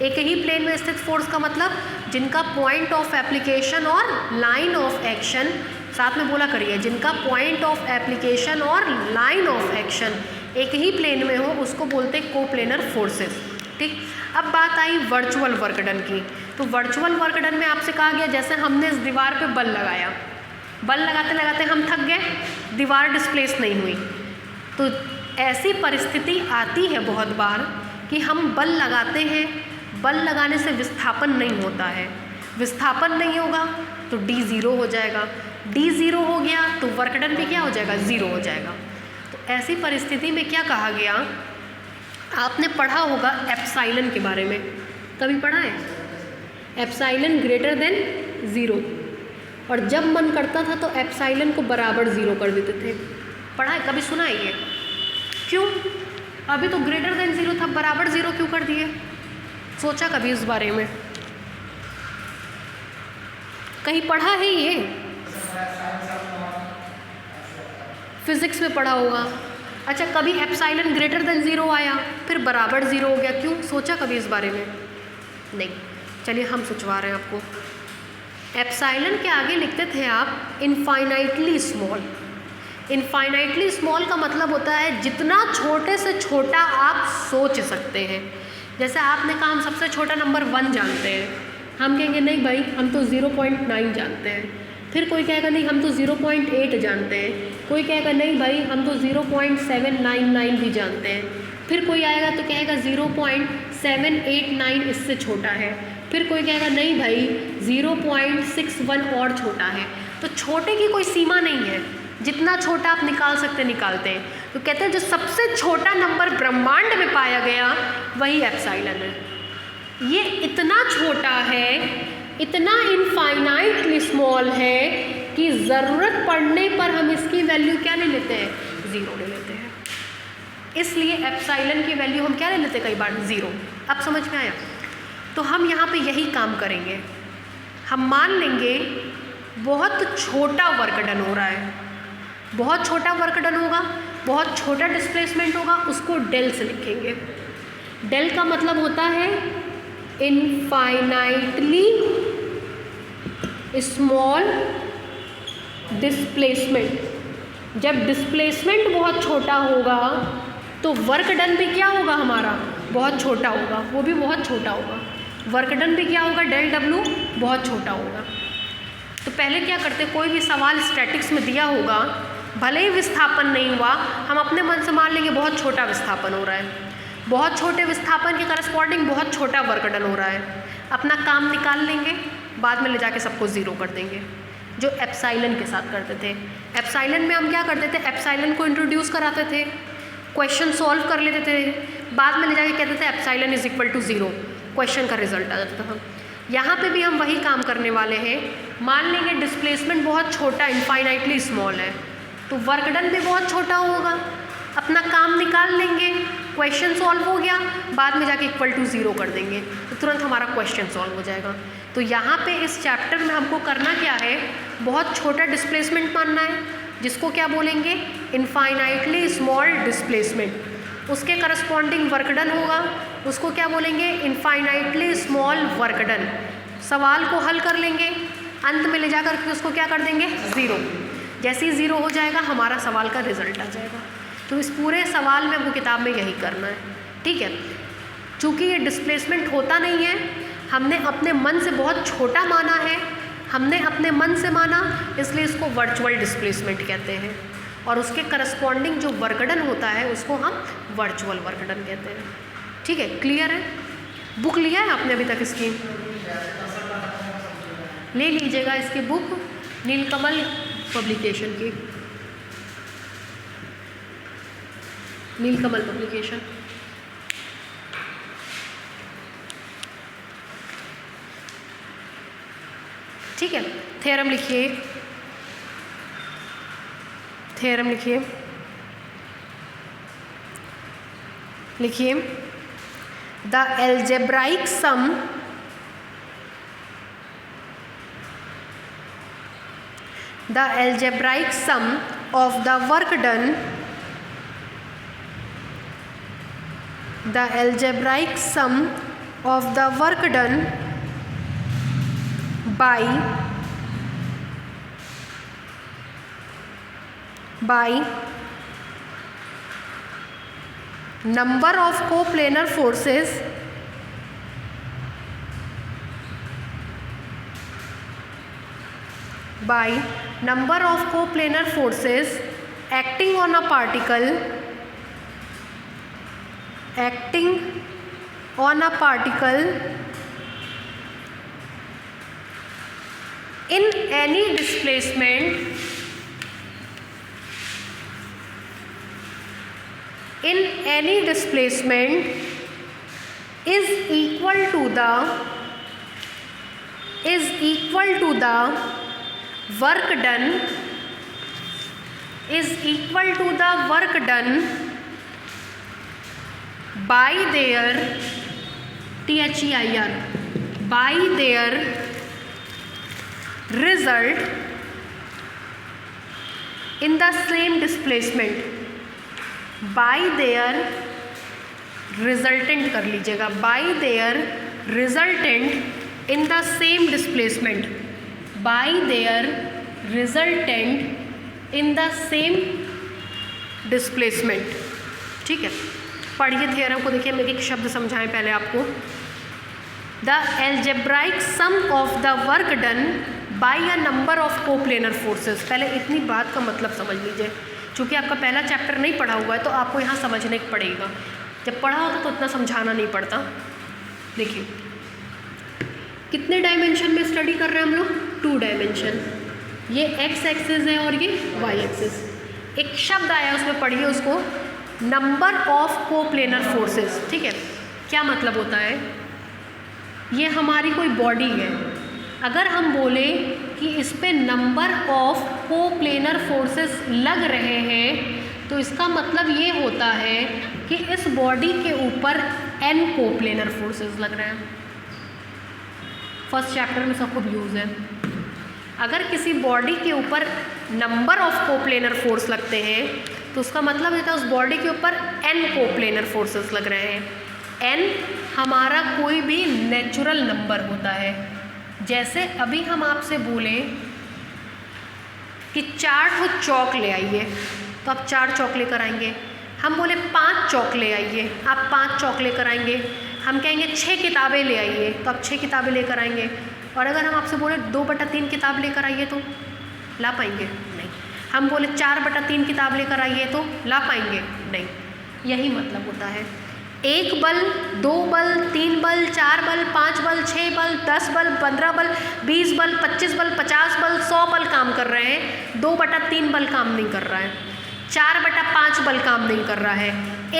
एक ही प्लेन में स्थित फोर्स का मतलब जिनका पॉइंट ऑफ एप्लीकेशन और लाइन ऑफ एक्शन, साथ में बोला करिए, जिनका पॉइंट ऑफ एप्लीकेशन और लाइन ऑफ एक्शन एक ही प्लेन में हो, उसको बोलते हैं कोप्लेनर फोर्सेस। ठीक, अब बात आई वर्चुअल वर्क डन की। तो वर्चुअल वर्क डन में आपसे कहा गया, जैसे हमने इस दीवार पे बल लगाया, बल लगाते लगाते हम थक गए, दीवार डिस्प्लेस नहीं हुई। तो ऐसी परिस्थिति आती है बहुत बार कि हम बल लगाते हैं, बल लगाने से विस्थापन नहीं होता है, विस्थापन नहीं होगा तो D 0 हो जाएगा, D 0 हो गया तो वर्क डन भी क्या हो जाएगा, 0 हो जाएगा। तो ऐसी परिस्थिति में क्या कहा गया, आपने पढ़ा होगा एप्साइलन के बारे में, कभी पढ़ा है? एप्साइलन ग्रेटर देन 0, और जब मन करता था तो एप्साइलन को बराबर 0 कर देते थे। पढ़ा है, कभी सुना है ये? क्यों? अभी तो ग्रेटर देन 0 था, बराबर 0 क्यों कर दिए? सोचा कभी इस बारे में? कहीं पढ़ा है ये? फिजिक्स में पढ़ा होगा। अच्छा, कभी एप्साइलन ग्रेटर देन 0 आया फिर बराबर 0 हो गया, क्यों? सोचा कभी इस बारे में? नहीं। चलिए हम सोचवा रहे हैं आपको। एप्साइलन के आगे लिखते थे आप इनफाइनाइटली स्मॉल। इनफाइनाइटली स्मॉल का मतलब होता है जितना छोटे से छोटा आप सोच सकते हैं। जैसे आपने कहा हम सबसे छोटा नंबर 1 जानते हैं, हम कहेंगे नहीं भाई हम तो 0.9 जानते हैं। फिर कोई कहेगा नहीं हम तो 0.8 जानते हैं, कोई कहेगा नहीं भाई हम तो 0.799 भी जानते हैं। फिर कोई आएगा तो कहेगा 0.789 इससे छोटा है। फिर कोई कहेगा नहीं भाई 0.61 और छोटा है। तो छोटे की कोई सीमा नहीं है, जितना छोटा आप निकाल सकते निकालते हैं। तो कहते हैं जो सबसे छोटा नंबर ब्रह्मांड में पाया गया वही एप्साइलन है। ये इतना छोटा है, इतना इनफाइनाइटली स्मॉल है कि ज़रूरत पड़ने पर हम इसकी वैल्यू क्या ले लेते हैं, 0 ले लेते हैं। इसलिए एप्साइलन की वैल्यू हम क्या ले लेते हैं कई बार, 0। अब समझ में आया? तो हम यहाँ पे यही काम करेंगे। हम मान लेंगे बहुत छोटा वर्क डन हो रहा है, बहुत छोटा वर्क डन होगा, बहुत छोटा डिस्प्लेसमेंट होगा, उसको डेल से लिखेंगे। डेल का मतलब होता है इनफाइनाइटली स्मॉल डिस्प्लेसमेंट। जब डिस्प्लेसमेंट बहुत छोटा होगा तो वर्क डन भी क्या होगा हमारा, बहुत छोटा होगा, वो भी बहुत छोटा होगा। वर्क डन भी क्या होगा, डेल डब्ल्यू बहुत छोटा होगा। तो पहले क्या करते, कोई भी सवाल स्टैटिक्स में दिया होगा, भले ही विस्थापन नहीं हुआ, हम अपने मन से मान लेंगे बहुत छोटा विस्थापन हो रहा है, बहुत छोटे विस्थापन के करस्पॉन्डिंग बहुत छोटा वर्क डन हो रहा है। अपना काम निकाल लेंगे, बाद में ले जाके सबको 0 कर देंगे, जो एप्साइलन के साथ करते थे। एप्साइलन में हम क्या करते थे, एप्साइलन को इंट्रोड्यूस कराते थे, क्वेश्चन सॉल्व कर लेते थे, बाद में ले जाके कहते थे epsilon is equal to 0, question का रिजल्ट आ जाता था। यहाँ पे भी हम वही काम करने वाले हैं। मान लेंगे डिस्प्लेसमेंट बहुत छोटा, इनफाइनाइटली स्मॉल है, तो वर्क डन भी बहुत छोटा होगा। अपना काम निकाल लेंगे, क्वेश्चन सॉल्व हो गया, बाद में जाके इक्वल टू 0 कर देंगे, तो तुरंत हमारा क्वेश्चन सॉल्व हो जाएगा। तो यहाँ पे इस चैप्टर में हमको करना क्या है, बहुत छोटा डिस्प्लेसमेंट मानना है, जिसको क्या बोलेंगे, इनफाइनाइटली स्मॉल डिस्प्लेसमेंट। उसके करस्पॉन्डिंग वर्क डन होगा, उसको क्या बोलेंगे, इनफाइनाइटली स्मॉल वर्क डन। सवाल को हल कर लेंगे, अंत में ले जा कर के उसको क्या कर देंगे, 0। जैसे ही 0 हो जाएगा हमारा सवाल का रिजल्ट आ जाएगा। तो इस पूरे सवाल में हमको किताब में यही करना है, ठीक है। चूँकि ये डिस्प्लेसमेंट होता नहीं है, हमने अपने मन से बहुत छोटा माना है, हमने अपने मन से माना, इसलिए इसको वर्चुअल डिस्प्लेसमेंट कहते हैं। और उसके करस्पॉन्डिंग जो वर्कडन होता है उसको हम वर्चुअल वर्कडन कहते हैं, ठीक है। क्लियर है? बुक लिया है आपने अभी तक इसकी? ले लीजिएगा इसकी बुक, नीलकमल पब्लिकेशन की, नीलकमल पब्लिकेशन। ठीक है। थ्योरम लिखिए, थ्योरम लिखिए, लिखिए the algebraic sum of the work done, the algebraic sum of the work done by number of coplanar forces acting on a particle on a particle in any displacement is equal to the work done by their THEIR by their result in the same displacement, by their resultant कर लीजिएगा, by their resultant in the same displacement, by their resultant in the same displacement। ठीक है, पढ़िए theorem को, देखिए मैं एक शब्द समझाएं पहले आपको। The algebraic sum of the work done by a number of coplanar forces। पहले इतनी बात का मतलब समझ लीजिए, चूँकि आपका पहला चैप्टर नहीं पढ़ा हुआ है तो आपको यहाँ समझने पड़ेगा, जब पढ़ा होता तो इतना समझाना नहीं पड़ता। देखिए कितने डायमेंशन में स्टडी कर रहे हैं हम लोग, 2 डायमेंशन, ये x एक्सिस है और ये y एक्सिस। एक शब्द आया उसमें पढ़िए उसको, नंबर ऑफ कोप्लेनर फोर्सेस। ठीक है, क्या मतलब होता है, ये हमारी कोई बॉडी है, अगर हम बोले कि इस पे नंबर ऑफ कोप्लेनर फोर्सेस लग रहे हैं तो इसका मतलब ये होता है कि इस बॉडी के ऊपर n कोप्लेनर फोर्सेस लग रहे हैं। फर्स्ट चैप्टर में सबको यूज़ है। अगर किसी बॉडी के ऊपर नंबर ऑफ कोप्लेनर फोर्स लगते हैं तो उसका मतलब होता है उस बॉडी के ऊपर n कोप्लेनर फोर्सेस लग रहे हैं। n हमारा कोई भी नेचुरल नंबर होता है। जैसे अभी हम आपसे बोलें कि 4 चौक ले आइए तो आप 4 चौक लेकर आएंगे। हम बोले 5 चौक ले आइए, आप 5 चौक लेकर आएंगे। हम कहेंगे 6 किताबें ले आइए तो आप 6 किताबें लेकर आएंगे। और अगर हम आपसे बोले 2/3 किताब लेकर आइए तो ला पाएंगे? नहीं। हम बोले 4/3 किताब लेकर आइए तो ला पाएंगे? नहीं। यही मतलब होता है, 1 बल, 2 बल, 3 बल, 4 बल, 5 बल, 6 बल, 10 बल, 15 बल, 20 बल, 25 बल, 50 बल, 100 बल काम कर रहे हैं, 2/3 बल काम नहीं कर रहा है, 4/5 बल काम नहीं कर रहा है,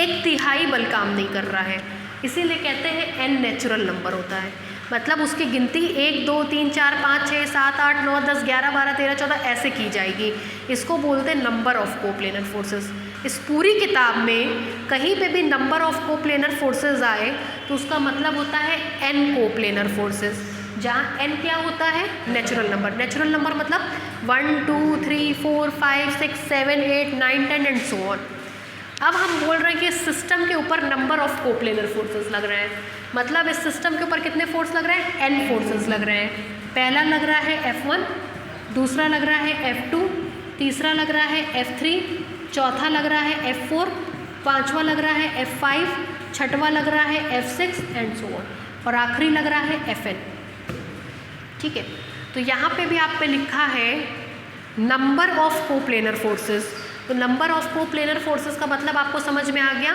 1/3 बल काम नहीं कर रहा है। इसीलिए कहते हैं n नेचुरल नंबर होता है। मतलब उसकी गिनती 1 2 3 4 5 6 7 8 9 10 11 12 13 14 ऐसे की जाएगी। इसको बोलते हैं नंबर ऑफ कोप्लेनर फोर्सेस। इस पूरी किताब में कहीं पे भी नंबर ऑफ कोप्लेनर फोर्सेस आए तो उसका मतलब होता है n कोप्लेनर फोर्सेस, जहाँ n क्या होता है, नेचुरल नंबर। नेचुरल नंबर मतलब 1 2 3 4 5 6 7 8 9 10 एंड सो ऑन। अब हम बोल रहे हैं कि इस सिस्टम के ऊपर नंबर ऑफ कोप्लेनर फोर्सेस लग रहे हैं। मतलब इस सिस्टम के ऊपर कितने फोर्स लग रहे हैं, n फोर्सेस लग रहे हैं। पहला लग रहा है F1, दूसरा लग रहा है F2, तीसरा लग रहा है F3, चौथा लग रहा है F4, पांचवा लग रहा है F5, छठवां लग रहा है F6 एंड सो ऑन, और आखिरी लग रहा है Fn। ठीक है, तो यहाँ पे भी आप पे लिखा है नंबर ऑफ कोप्लेनर फोर्सेस। तो नंबर ऑफ कोप्लेनर फोर्सेस का मतलब आपको समझ में आ गया,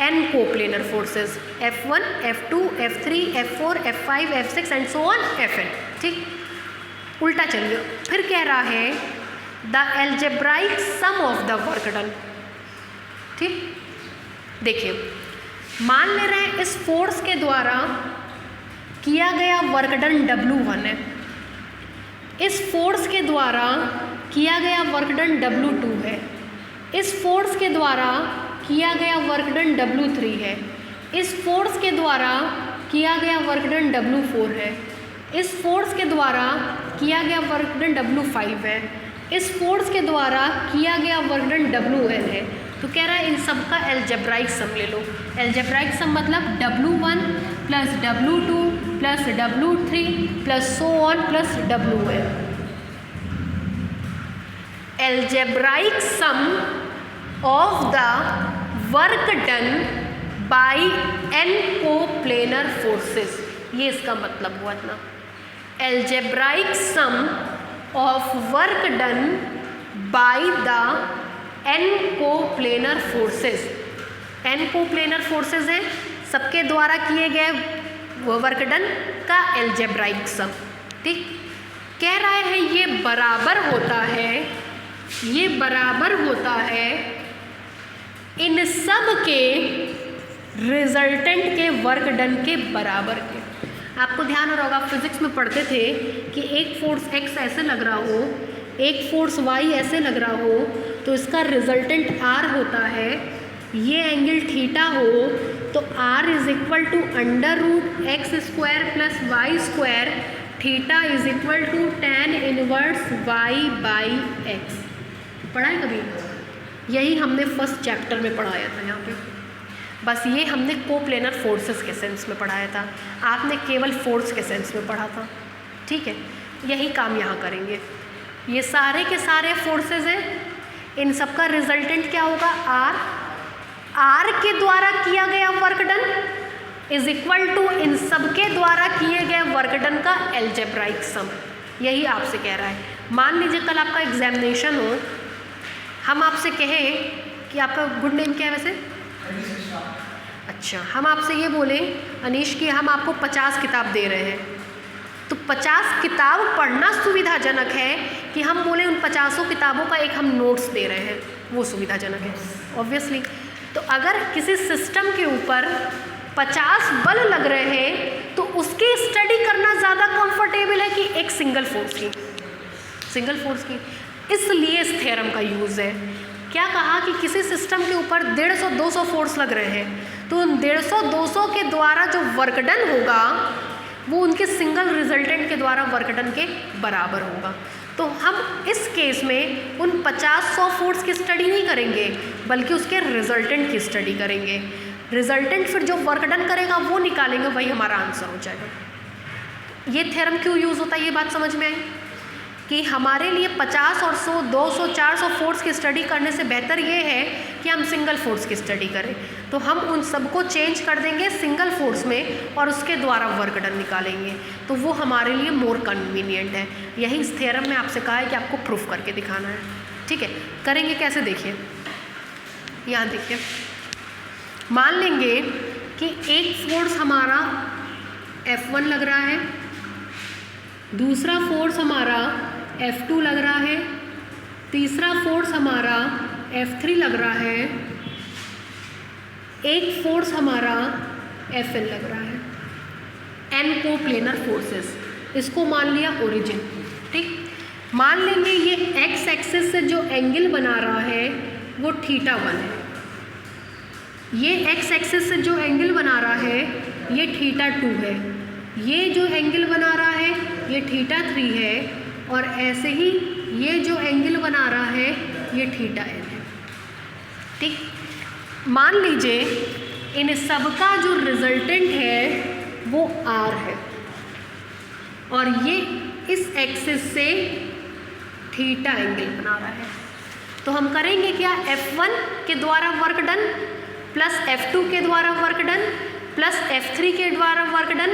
n coplanar forces, F1, F2, F3, F4, F5, F6 and so on Fn। ठीक, उल्टा चलिए, फिर कह रहा है the algebraic sum of the work done. ठीक, देखिए मान ले रहे हैं इस फोर्स के द्वारा किया गया वर्क डन W1 है, इस फोर्स के द्वारा किया गया वर्क डन W2 है, इस फोर्स के द्वारा किया गया वर्क डन W3 है, इस फोर्स के द्वारा किया गया वर्क डन W4 है, इस फोर्स के द्वारा किया गया वर्क डन W5 है, इस फोर्स के द्वारा किया गया वर्क डन WN है। तो कह रहा है इन सब का एल्जेब्राइक सम ले लो। एल्जेब्राइक सम मतलब W1 plus W2 plus W3 plus so on plus WN। Algebraic sum of the work done by n coplanar forces, ये इसका मतलब हुआ ना। Algebraic sum of work done by the n coplanar forces. n coplanar forces हैं, सबके द्वारा किए गए वर्क डन का एल्जेब्राइक सम। ठीक, कह रहा है ये बराबर होता है इन सब के रिजल्टेंट के वर्क डन के बराबर के। आपको ध्यान हो रहा होगा, फिजिक्स में पढ़ते थे कि एक फोर्स x ऐसे लग रहा हो, एक फोर्स y ऐसे लग रहा हो, तो इसका रिजल्टेंट r होता है। ये एंगल थीटा हो तो r is equal to under root x square plus y square, theta is equal to tan inverse y by x. पढ़ा है कभी? यही हमने फर्स्ट चैप्टर में पढ़ाया था यहाँ पे। बस ये हमने कोप्लेनर फोर्सेस के सेंस में पढ़ाया था, आपने केवल फोर्स के सेंस में पढ़ा था। ठीक है, यही काम यहाँ करेंगे। ये सारे के सारे फोर्सेस हैं, इन सब का रिजल्टेंट क्या होगा? आर के द्वारा किया गया work done is equal to इन सब के द्वारा किए गए वर्क डन का एल्जेब्राइक सम। यही आपसे कह रहा है। मान लीजिए कल आपका एग्जामिनेशन हो, हम आपसे कहें कि आपका गुड नेम क्या है वैसे? अच्छा, हम आपसे ये बोलें अनीश कि हम आपको 50 किताब दे रहे हैं, तो 50 किताब पढ़ना सुविधाजनक है कि हम बोले उन 50 किताबों का एक हम नोट्स दे रहे हैं, वो सुविधाजनक है ऑब्वियसली। तो अगर किसी सिस्टम के ऊपर 50 बल लग रहे हैं तो उसकी स्टडी करना ज़्यादा कंफर्टेबल है कि एक सिंगल फोर्स की। इसलिए इस थ्योरम का यूज़ है। क्या कहा कि किसी सिस्टम के ऊपर 150-200 फोर्स लग रहे हैं, तो उन 150-200 के द्वारा जो वर्क डन होगा वो उनके सिंगल रिजल्टेंट के द्वारा वर्क डन के बराबर होगा। तो हम इस केस में उन 50-100 फोर्स की स्टडी नहीं करेंगे, बल्कि उसके रिजल्टेंट की स्टडी करेंगे। रिजल्टेंट फिर जो वर्क डन करेगा वो निकालेंगे, वही हमारा आंसर हो जाएगा। ये थ्योरम क्यों यूज़ होता है, ये बात समझ में आई कि हमारे लिए 50 और 100, 200, 400 फोर्स की स्टडी करने से बेहतर ये है कि हम सिंगल फोर्स की स्टडी करें। तो हम उन सबको चेंज कर देंगे सिंगल फोर्स में और उसके द्वारा वर्क डन निकालेंगे, तो वो हमारे लिए मोर कन्वीनियंट है। यही इस थ्योरम में आपसे कहा है कि आपको प्रूफ करके दिखाना है। ठीक है, करेंगे कैसे? देखिए यहाँ देखिए, मान लेंगे कि एक फोर्स हमारा F1 लग रहा है, दूसरा फोर्स हमारा F2 लग रहा है, तीसरा फोर्स हमारा F3 लग रहा है, एक फोर्स हमारा Fn लग रहा है। n को प्लेनर फोर्सेस, इसको मान लिया ओरिजिन। ठीक, मान लेंगे ये x एक्सिस से जो एंगल बना रहा है वो θ1 है, ये x एक्सिस से जो एंगल बना रहा है ये θ2 है, ये जो एंगल बना रहा है ये θ3 है, और ऐसे ही ये जो एंगल बना रहा है ये θn है। ठीक, मान लीजिए इन सब का जो रिजल्टेंट है वो r है, और ये इस एक्सिस से θ एंगल बना रहा है। तो हम करेंगे क्या? F1 के द्वारा वर्क डन प्लस F2 के द्वारा वर्क डन प्लस F3 के द्वारा work done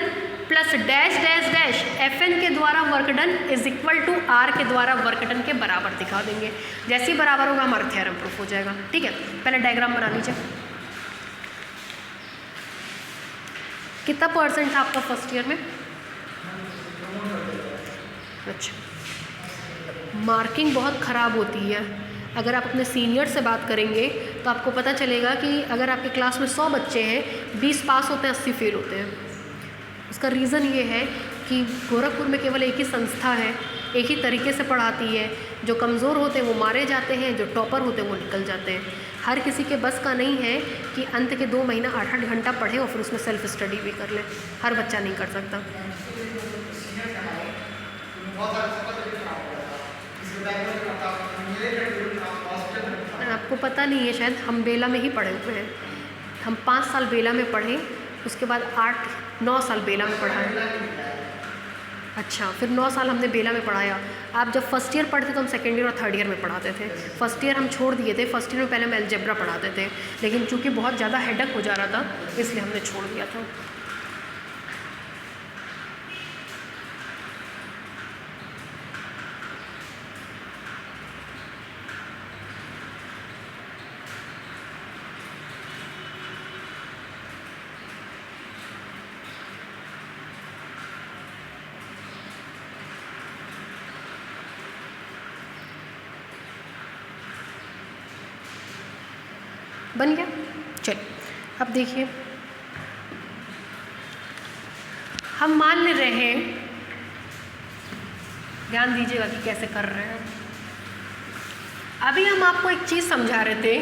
plus dash dash dash Fn के द्वारा work done is equal to R के द्वारा वर्क डन के बराबर दिखा देंगे। जैसे ही बराबर होगा हमारा थ्योरम प्रूफ हो जाएगा। ठीक है, पहले डायग्राम बना लीजिए। कितना % था आपका फर्स्ट ईयर में? अच्छा, मार्किंग बहुत ख़राब होती है। अगर आप अपने सीनियर से बात करेंगे तो आपको पता चलेगा कि अगर आपके क्लास में 100 बच्चे हैं, 20 पास होते हैं, 80 फेल होते हैं। उसका रीज़न ये है कि गोरखपुर में केवल एक ही संस्था है, एक ही तरीके से पढ़ाती है। जो कमज़ोर होते हैं वो मारे जाते हैं, जो टॉपर होते हैं वो निकल जाते हैं। हर किसी के बस का नहीं है कि अंत के 2 महीना 8-8 घंटा पढ़े और फिर उसमें सेल्फ स्टडी भी कर ले। हर बच्चा नहीं कर सकता। आपको पता नहीं है शायद, हम बेला में ही पढ़े हुए हैं। हम 5 साल बेला में पढ़े, उसके बाद 8-9 साल बेला में पढ़ा है। अच्छा, फिर 9 साल हमने बेला में पढ़ाया। आप जब फर्स्ट ईयर पढ़ते तो हम सेकेंड ईयर और थर्ड ईयर में पढ़ाते थे। फर्स्ट ईयर हम छोड़ दिए थे। फर्स्ट ईयर में पहले हम अलजेब्रा पढ़ाते थे, लेकिन चूँकि बहुत ज़्यादा हेडक हो जा रहा था इसलिए हमने छोड़ दिया था। बन गया। चलिए अब देखिए, हम मान ले रहे हैं, ध्यान दीजिएगा कि कैसे कर रहे हैं। अभी हम आपको एक चीज़ समझा रहे थे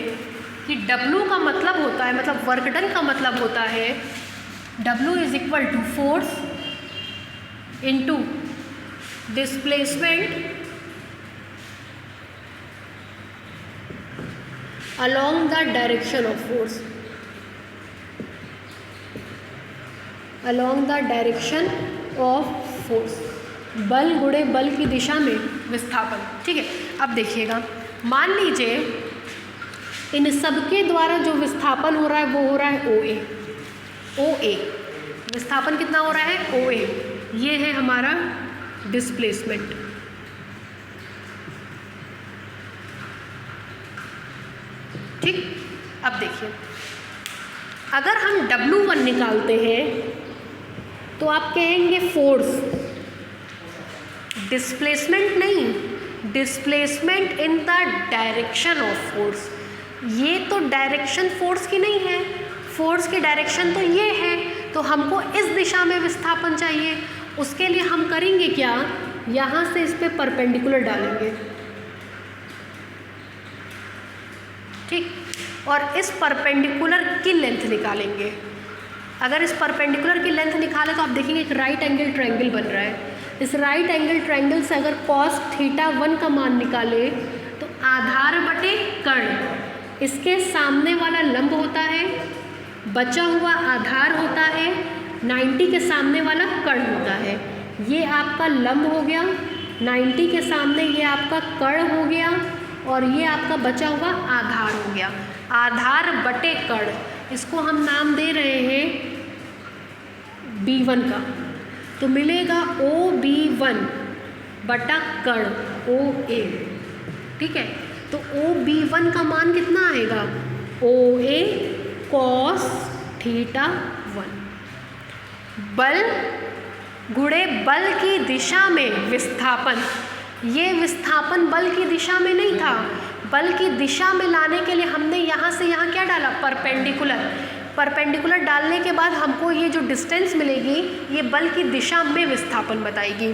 कि W का मतलब होता है, मतलब वर्क डन का मतलब होता है W is equal to force into displacement along the direction of force, along the direction of force, बल गुणे बल की दिशा में विस्थापन। ठीक है, अब देखिएगा, मान लीजिए इन सबके द्वारा जो विस्थापन हो रहा है वो हो रहा है OA। OA विस्थापन कितना हो रहा है? OA। ये है हमारा डिस्प्लेसमेंट। ठीक, अब देखिए, अगर हम W1 निकालते हैं तो आप कहेंगे फोर्स, डिस्प्लेसमेंट नहीं, displacement in the direction of force. ये तो डायरेक्शन फोर्स की नहीं है, फोर्स की डायरेक्शन तो ये है, तो हमको इस दिशा में विस्थापन चाहिए। उसके लिए हम करेंगे क्या, यहाँ से इस पे परपेंडिकुलर डालेंगे। ठीक, और इस परपेंडिकुलर की लेंथ निकालेंगे। अगर इस परपेंडिकुलर की लेंथ निकाले तो आप देखेंगे एक राइट एंगल ट्रायंगल बन रहा है। इस राइट एंगल ट्रायंगल से अगर cos θ1 का मान निकाले तो आधार बटे कर्ण, इसके सामने वाला लंब होता है, बचा हुआ आधार होता है, 90 के सामने वाला कर्ण होता है। ये आपका लंब हो गया, 90 के सामने ये आपका कर्ण हो गया, और ये आपका बचा हुआ आधार हो गया। आधार बटे कर्ण, इसको हम नाम दे रहे हैं B1 का, तो मिलेगा OB1 बटा कर्ण OA। ठीक है, तो OB1 का मान कितना आएगा? OA cos θ1। बल गुणे बल की दिशा में विस्थापन, ये विस्थापन बल की दिशा में नहीं था, बल की दिशा में लाने के लिए हमने यहाँ से यहाँ क्या डाला? परपेंडिकुलर। परपेंडिकुलर डालने के बाद हमको ये जो डिस्टेंस मिलेगी ये बल की दिशा में विस्थापन बताएगी।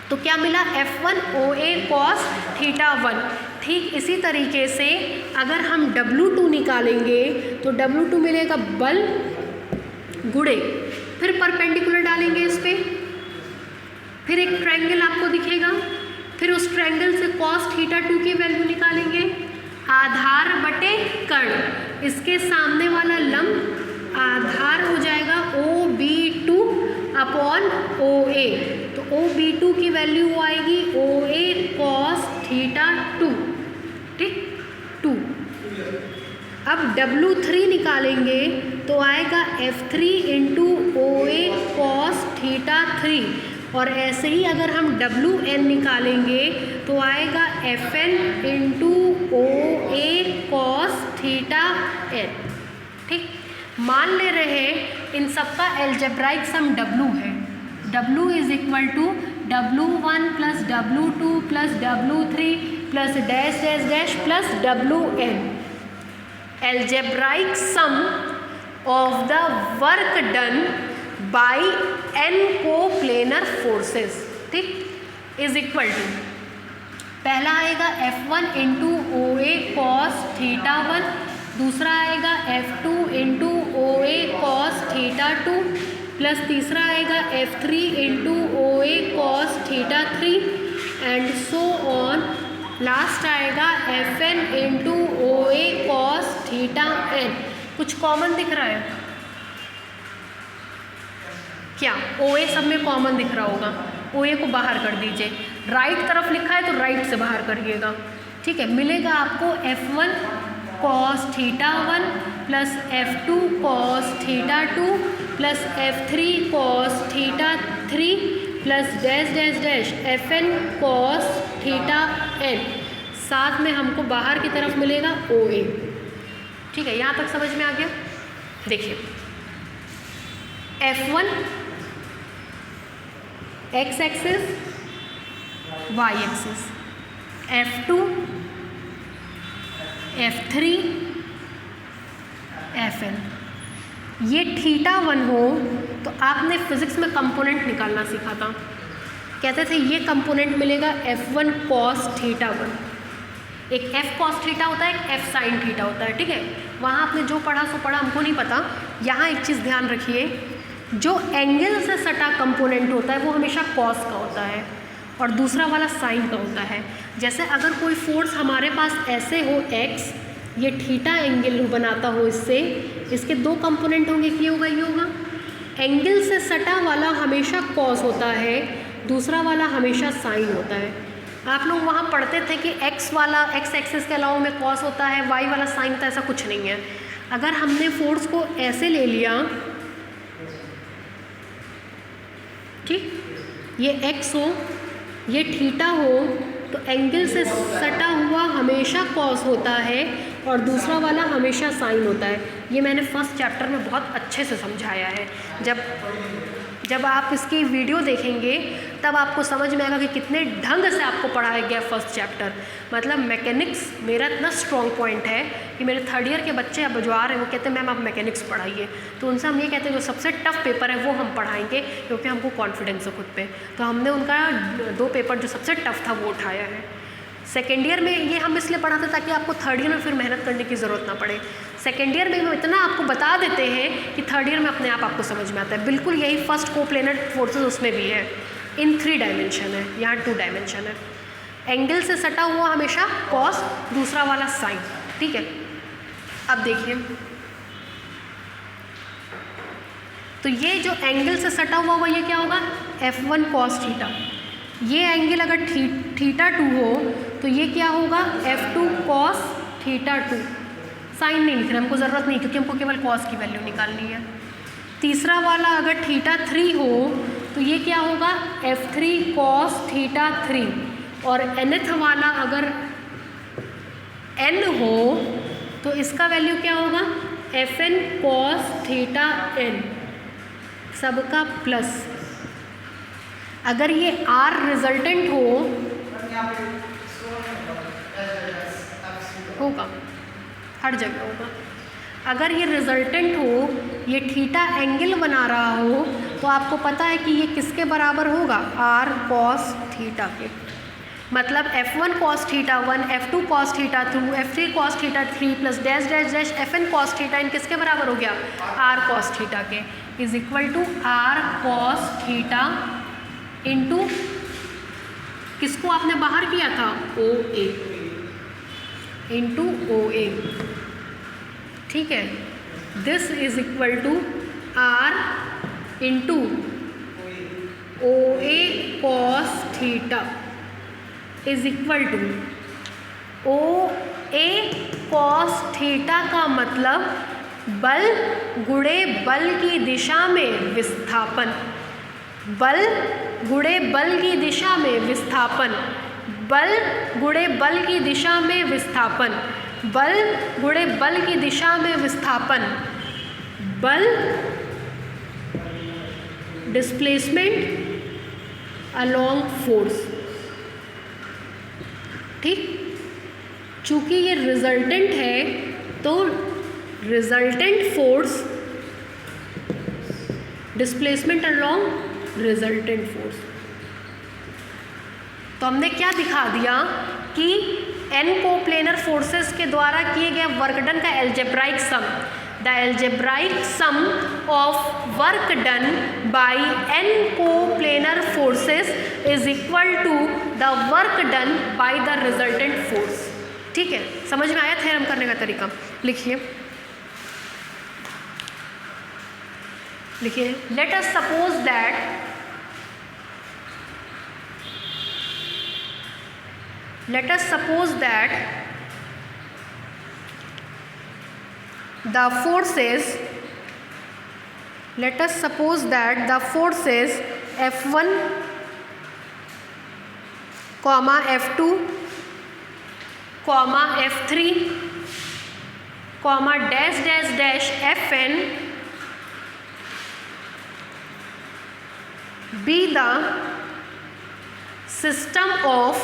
तो क्या मिला? F1 OA cos θ1। ठीक इसी तरीके से अगर हम W2 निकालेंगे तो W2 मिलेगा बल गुणे, फिर परपेंडिकुलर डालेंगे इस पर, फिर एक ट्रायंगल आपको दिखेगा, फिर उस ट्रायंगल से cos θ2 की वैल्यू निकालेंगे, आधार बटे कर्ण, इसके सामने वाला लंब आधार हो जाएगा OB2 अपॉन OA, तो OB2 की वैल्यू आएगी OA cos θ2। ठीक, 2। अब W3 निकालेंगे तो आएगा F3 इंटू OA cos θ3, और ऐसे ही अगर हम WN निकालेंगे तो आएगा FN into OA cos θN। ठीक, मान ले रहे हैं इन सबका एल्जेब्राइक सम W है। W is equal to W1 plus W2 plus W3 plus dash dash dash plus WN। Algebraic sum of the work done by n coplanar forces. ठीक, is equal to, पहला आएगा F1 into OA cos θ1, दूसरा आएगा F2 into OA cos θ2, plus तीसरा आएगा F3 into OA cos θ3 and so on. Last आएगा Fn into OA cos θN। कुछ common दिख रहा है क्या? OA सब में कॉमन दिख रहा होगा, OA को बाहर कर दीजिए। राइट तरफ लिखा है तो राइट से बाहर करिएगा। ठीक है, मिलेगा आपको F1 cos θ1 plus F2 cos θ2 plus F3 cos θ3 plus dash dash dash Fn cos θN। साथ में हमको बाहर की तरफ मिलेगा OA। ठीक है, यहाँ तक समझ में आ गया? देखिए, F1 x axis y axis, F2 F3 FN। ये θ1 हो तो आपने फिज़िक्स में कंपोनेंट निकालना सीखा था, कहते थे ये कंपोनेंट मिलेगा F1 cos θ1, एक F cos θ होता है, एक F sin θ होता है, ठीक है। वहाँ आपने जो पढ़ा सो पढ़ा, हमको नहीं पता। यहाँ एक चीज़ ध्यान रखिए, जो एंगल से सटा कंपोनेंट होता है वो हमेशा कॉस का होता है और दूसरा वाला साइन का होता है। जैसे अगर कोई फोर्स हमारे पास ऐसे हो x, ये थीटा एंगल बनाता हो इससे, इसके दो कंपोनेंट होंगे, ये होगा ये होगा। एंगल से सटा वाला हमेशा कॉस होता है, दूसरा वाला हमेशा साइन होता है। आप लोग वहाँ पढ़ते थे कि x वाला x एक्सिस के अलावा में कॉस होता है, y वाला साइन होता है, ऐसा कुछ नहीं है। अगर हमने फोर्स को ऐसे ले लिया, ठीक, ये x हो, ये थीटा हो, तो एंगल से सटा हुआ हमेशा कॉस होता है और दूसरा वाला हमेशा साइन होता है। ये मैंने फर्स्ट चैप्टर में बहुत अच्छे से समझाया है। जब आप इसकी वीडियो देखेंगे तब आपको समझ में आएगा कि कितने ढंग से आपको पढ़ाया गया फर्स्ट चैप्टर। मतलब मैकेनिक्स मेरा इतना स्ट्रॉन्ग पॉइंट है कि मेरे थर्ड ईयर के बच्चे अब जो आ रहे हैं वो कहते हैं मैम आप मैकेनिक्स पढ़ाइए, तो उनसे हम ये कहते हैं जो सबसे टफ पेपर है वो हम पढ़ाएंगे, क्योंकि हमको कॉन्फिडेंस है खुद पे। तो हमने उनका 2 पेपर जो सबसे टफ था वो उठाया है। सेकेंड ईयर में ये हम इसलिए पढ़ाते ताकि आपको थर्ड ईयर में फिर मेहनत करने की ज़रूरत ना पड़े। सेकेंड ईयर में हम इतना आपको बता देते हैं कि थर्ड ईयर में अपने आप आपको समझ में आता है। बिल्कुल यही फर्स्ट कोप्लेनर फोर्सेस उसमें भी है, इन 3 डायमेंशन है, यहाँ 2 डायमेंशन है। एंगल से सटा हुआ हमेशा कॉस, दूसरा वाला साइन, ठीक है। अब देखिए, तो ये जो एंगल से सटा हुआ वो ये क्या होगा, F1 cos थीटा। ये एंगल अगर θ2 हो तो ये क्या होगा, F2 cos θ2। साइन नहीं लिख रहे, हमको ज़रूरत नहीं, क्योंकि हमको केवल कॉस की वैल्यू निकालनी है। तीसरा वाला अगर θ3 हो तो ये क्या होगा, F3 cos θ3। और nth वाला अगर n हो तो इसका वैल्यू क्या होगा, Fn cos θn, सबका प्लस। अगर ये R रिजल्टेंट होगा, हर जगह होगा। अगर ये रिजल्टेंट हो, ये थीटा एंगल बना रहा हो, तो आपको पता है कि ये किसके बराबर होगा, R cos थीटा के। मतलब F1 cos θ1, F2 cos θ2, F3 cos θ3 plus dash dash dash Fn cos θn किसके बराबर हो गया, R cos थीटा के, is equal to R cos theta into किसको आपने बाहर किया था, OA इंटू OA, ठीक है। This is equal to R into OA cos theta is equal to OA cos theta का मतलब बल गुणे बल की दिशा में विस्थापन, बल गुणे बल की दिशा में विस्थापन, बल गुणे बल की दिशा में विस्थापन, बल गुणे बल की दिशा में विस्थापन, बल डिस्प्लेसमेंट अलोंग फोर्स, ठीक। चूँकि ये रिजल्टेंट है तो resultant force displacement along resultant force. तो हमने क्या दिखा दिया कि n कोप्लेनर फोर्सेस के द्वारा किए गए वर्क डन का algebraic sum, the algebraic sum of work done by n coplanar forces is equal to the work done by the resultant force, ठीक है। समझ में आया थ्योरम करने का तरीका। लिखिए लिखिए, let us suppose that the forces F1, F2, F3, dash dash dash Fn be the system of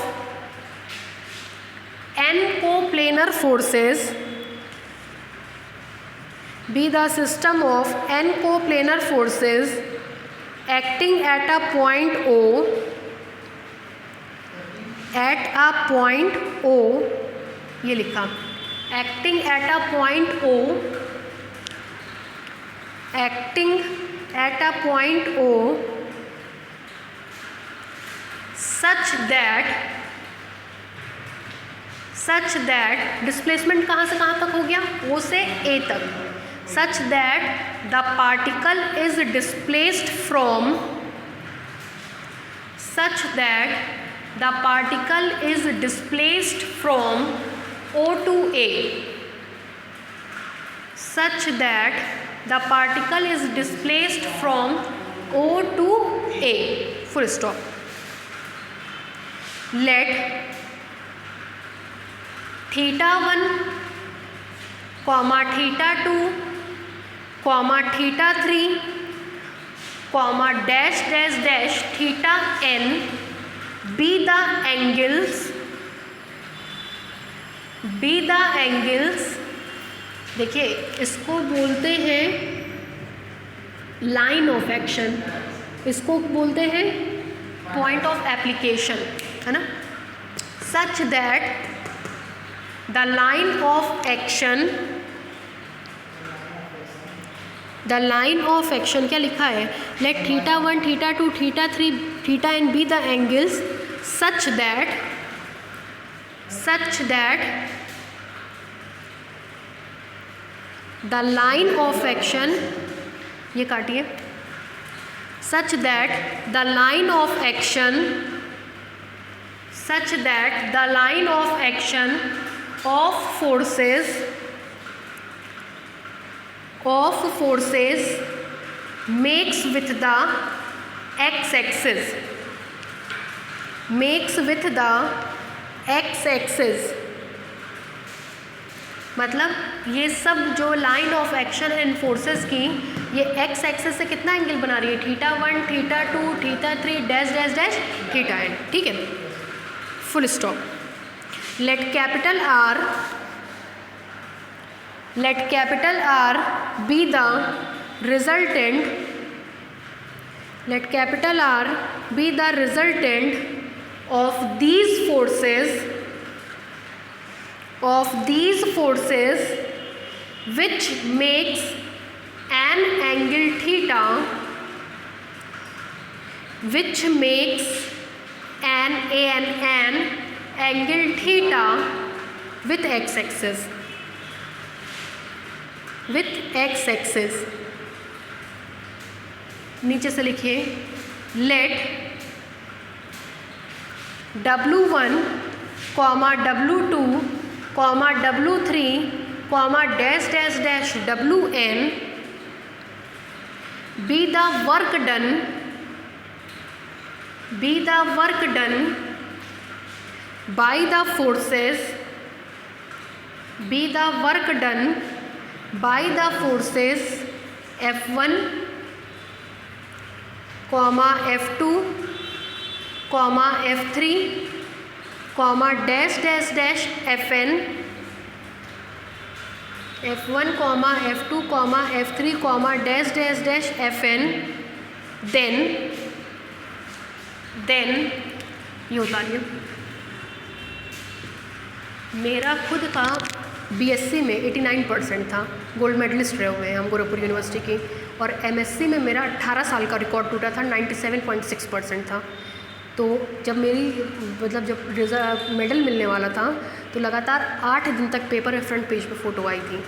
n coplanar forces be the system of n coplanar forces acting at a point O, ये लिखा, acting at a point O, acting at a point O such that displacement कहाँ से कहाँ तक हो गया, O से A तक, such that the particle is displaced from O to A, such that the particle is displaced from O to A, full stop. Let θ1, θ2, θ3, dash dash dash θn be the angles, देखिए इसको बोलते हैं line of action, इसको बोलते हैं point of application, है ना। Such that the line of action, क्या लिखा है, let θ1, θ2, θ3, θn be the angles such that the line of action, ये काटिए, such that the line of action of forces makes with the x-axis, मतलब ये सब जो line of action and forces की ये एक्स एक्सेस से कितना एंगल बना रही है, θ1, θ2, θ3 डैश डैश डैश θn, ठीक है, full stop. Let capital R be the resultant of these forces which makes an angle theta with x-axis, नीचे से लिखिए, late W1, W2, W3, dash dash dash Wn be the work done by the forces F1, F2, F3, dash dash dash Fn, F1, F2, F3, dash dash dash Fn, then ये उतारिए। मेरा खुद का BSc में 89% था, gold medallist रहे हुए हैं हम गोरखपुर यूनिवर्सिटी की, और एमएससी में मेरा 18 साल का रिकॉर्ड टूटा था, 97.6% था। तो जब जब मेडल मिलने वाला था तो लगातार 8 दिन तक पेपर में फ्रंट पेज पे फ़ोटो आई थी।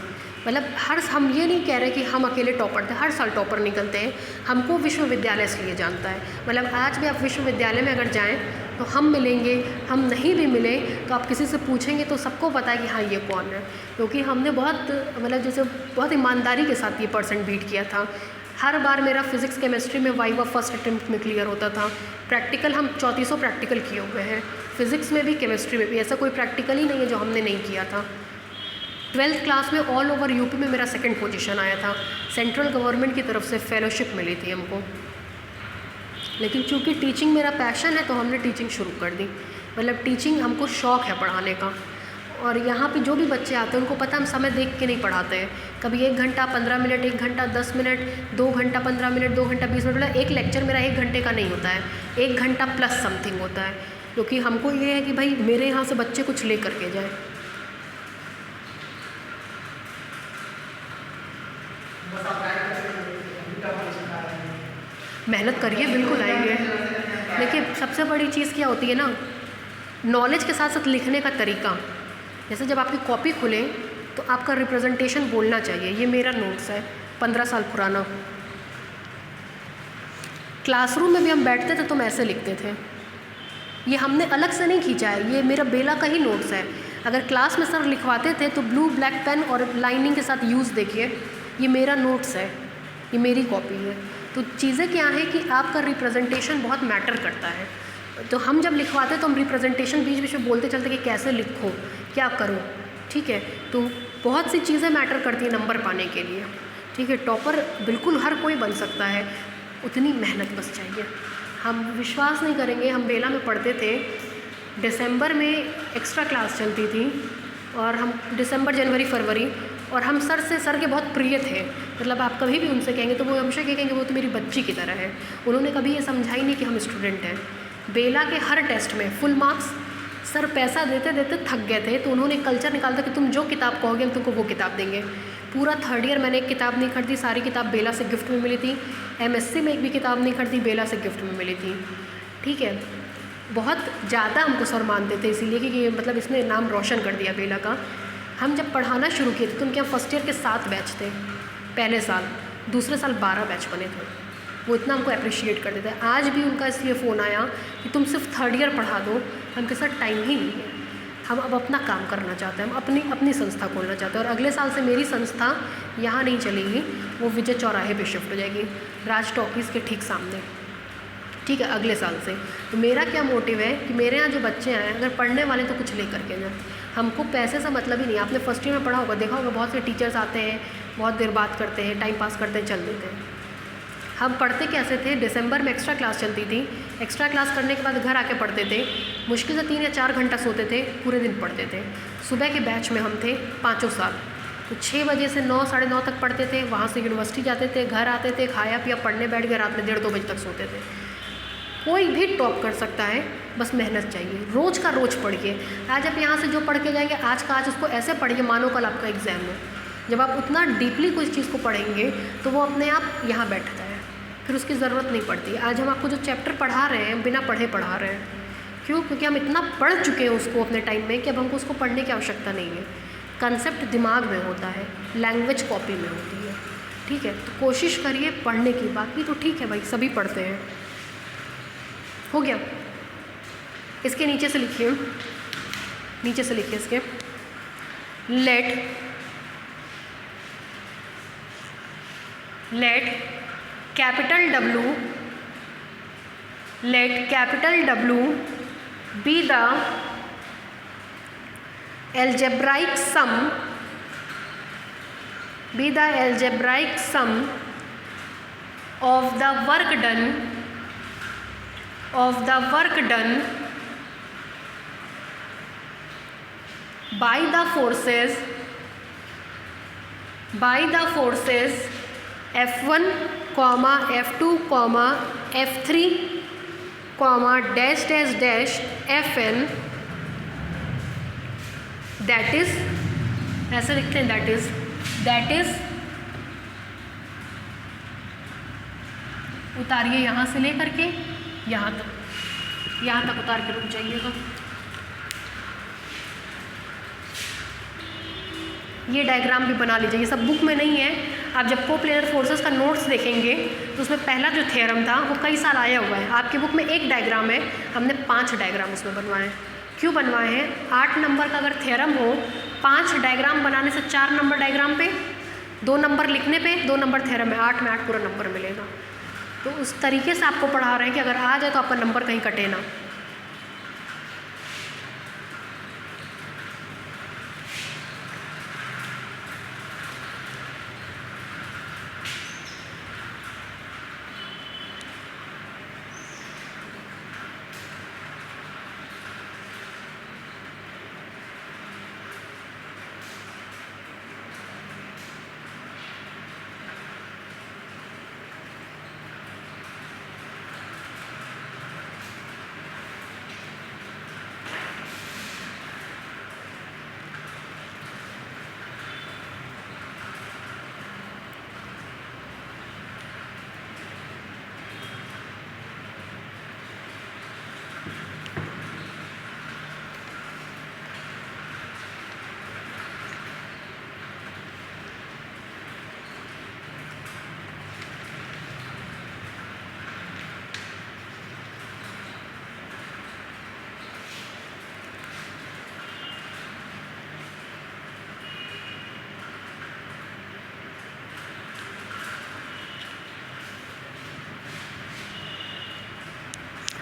मतलब हम ये नहीं कह रहे कि हम अकेले टॉपर थे, हर साल टॉपर निकलते हैं, हमको विश्वविद्यालय इसलिए जानता है। मतलब आज भी आप विश्वविद्यालय में अगर जाएं तो हम मिलेंगे, हम नहीं भी मिले तो आप किसी से पूछेंगे तो सबको पता है कि हाँ ये कौन है, क्योंकि हमने बहुत ईमानदारी के साथ ये परसेंट बीट किया था। हर बार मेरा फिज़िक्स केमिस्ट्री में वाइवा फर्स्ट अटेम्प्ट में क्लियर होता था। प्रैक्टिकल हम 3400 प्रैक्टिकल किए हुए हैं, फिज़िक्स में भी केमिस्ट्री में भी, ऐसा कोई प्रैक्टिकल ही नहीं है जो हमने नहीं किया था। 12th क्लास में ऑल ओवर यूपी में मेरा 2nd पोजीशन आया था, सेंट्रल गवर्नमेंट की तरफ से फेलोशिप मिली थी हमको। लेकिन चूँकि टीचिंग मेरा पैशन है तो हमने टीचिंग शुरू कर दी। मतलब टीचिंग हमको शौक़ है पढ़ाने का, और यहाँ पे जो भी बच्चे आते हैं उनको पता हम समय देख के नहीं पढ़ाते हैं। कभी 1 घंटा 15 मिनट, 1 घंटा 10 मिनट, 2 घंटा 15 मिनट, 2 घंटा 20 मिनट, मतलब एक लेक्चर मेरा 1 घंटे का नहीं होता है, 1 घंटा प्लस समथिंग होता है, क्योंकि हमको ये है कि भाई मेरे यहाँ से बच्चे कुछ ले करके जाए। मेहनत करिए, बिल्कुल आएंगे। देखिए सबसे बड़ी चीज़ क्या होती है ना, नॉलेज के साथ साथ लिखने का तरीका। जैसे जब आपकी कॉपी खुले तो आपका रिप्रेजेंटेशन बोलना चाहिए। ये मेरा नोट्स है 15 साल पुराना। क्लासरूम में भी हम बैठते थे तो हम ऐसे लिखते थे, ये हमने अलग से नहीं खींचा है, ये मेरा बेला का ही नोट्स है। अगर क्लास में सर लिखवाते थे तो ब्लू ब्लैक पेन और लाइनिंग के साथ यूज़ देखिए, ये मेरा नोट्स है, ये मेरी कॉपी है। तो चीज़ें क्या है कि आपका रिप्रेजेंटेशन बहुत मैटर करता है। तो हम जब लिखवाते तो हम रिप्रेजेंटेशन बीच बीच में बोलते चलते कि कैसे लिखो, क्या करो, ठीक है। तो बहुत सी चीज़ें मैटर करती हैं नंबर पाने के लिए, ठीक है। टॉपर बिल्कुल हर कोई बन सकता है, उतनी मेहनत बस चाहिए। हम विश्वास नहीं करेंगे, हम बेला में पढ़ते थे, दिसंबर में एक्स्ट्रा क्लास चलती थी और हम दिसंबर जनवरी फरवरी, और हम सर के बहुत प्रिय थे। मतलब आप कभी भी उनसे कहेंगे तो वो हमेशा कहेंगे वो तो मेरी बच्ची की तरह है। उन्होंने कभी ये समझा ही नहीं कि हम स्टूडेंट हैं। बेला के हर टेस्ट में फुल मार्क्स, सर पैसा देते देते थक गए थे तो उन्होंने कल्चर निकाला था कि तुम जो किताब कहोगे हम तुमको वो किताब देंगे। पूरा 3rd ईयर मैंने एक किताब नहीं खरीदी, सारी किताब बेला से गिफ्ट में मिली थी। MSc में एक भी किताब नहीं खरीदी, बेला से गिफ्ट में मिली थी, ठीक है। बहुत ज़्यादा हमको सर मानते थे इसीलिए कि मतलब इसने नाम रोशन कर दिया बेला का। हम जब पढ़ाना शुरू किए थे तो उनके यहाँ फर्स्ट ईयर के 7 बैच थे पहले साल, दूसरे साल 12 बैच बने थे। वो इतना हमको अप्रिशिएट करते थे। आज भी उनका इसलिए फ़ोन आया कि तुम सिर्फ 3rd ईयर पढ़ा दो, हमके साथ टाइम ही नहीं है, हम अब अपना काम करना चाहते हैं, हम अपनी संस्था खोलना चाहते हैं। और अगले साल से मेरी संस्था यहाँ नहीं चलेगी, वो विजय चौराहे पे शिफ्ट हो जाएगी, राज टॉकीज़ के ठीक सामने, ठीक है, अगले साल से। तो मेरा क्या मोटिव है कि मेरे यहाँ जो बच्चे हैं अगर पढ़ने वाले तो कुछ ले करके जाए, हमको पैसे से मतलब ही नहीं। आपने फर्स्ट ईयर में पढ़ा होगा, देखा होगा बहुत से टीचर्स आते हैं, बहुत देर बात करते हैं, टाइम पास करते हैं, चल देते हैं। हम पढ़ते कैसे थे, दिसंबर में एक्स्ट्रा क्लास चलती थी, एक्स्ट्रा क्लास करने के बाद घर आके पढ़ते थे, मुश्किल से 3 या 4 घंटा सोते थे, पूरे दिन पढ़ते थे। सुबह के बैच में हम थे 5 साल, तो 6 बजे से 9 साढ़े 9 तक पढ़ते थे, वहाँ से यूनिवर्सिटी जाते थे, घर आते थे, खाया पिया, पढ़ने बैठ गए, रात में 1:30-2 बजे तक सोते थे। कोई भी टॉप कर सकता है, बस मेहनत चाहिए। रोज़ का रोज़ पढ़िए। आज आप यहाँ से जो पढ़ के जाएंगे आज का आज उसको ऐसे पढ़िए मानो कल आपका एग्ज़ाम हो। जब आप उतना डीपली कोई चीज़ को पढ़ेंगे तो वो अपने आप यहाँ बैठता है, फिर उसकी ज़रूरत नहीं पड़ती। आज हम आपको जो चैप्टर पढ़ा रहे हैं बिना पढ़े पढ़ा रहे हैं, क्यों? क्योंकि हम इतना पढ़ चुके हैं उसको अपने टाइम में कि अब हमको उसको पढ़ने की आवश्यकता नहीं है। कंसेप्ट दिमाग में होता है, लैंग्वेज कॉपी में होती है, ठीक है। तो कोशिश करिए पढ़ने की, बाकी तो ठीक है भाई, सभी पढ़ते हैं। हो गया? इसके नीचे से लिखिए, नीचे से लिखिए इसके, let capital W be the algebraic sum of the work done by the forces F1, F2, F3, dash Fn, that is, ऐसे लिखते हैं, that is उतारिए यहाँ से लेकर के यहाँ तक उतार के रुक जाइएगा। ये डायग्राम भी बना लीजिए, ये सब बुक में नहीं है। आप जब कोप्लेनर फोर्सेस का नोट्स देखेंगे तो उसमें पहला जो थ्योरम था वो कई साल आया हुआ है। आपकी बुक में एक डायग्राम है, हमने 5 डायग्राम उसमें बनवाए हैं। क्यों बनवाए हैं? 8 नंबर का अगर थ्योरम हो, 5 डायग्राम बनाने से 4 नंबर डायग्राम पे, 2 नंबर लिखने पे, 2 नंबर थ्योरम में, 8 में 8 पूरा नंबर मिलेगा। तो उस तरीके से आपको पढ़ा रहे हैं कि अगर आ जाए तो आपका नंबर कहीं कटे ना।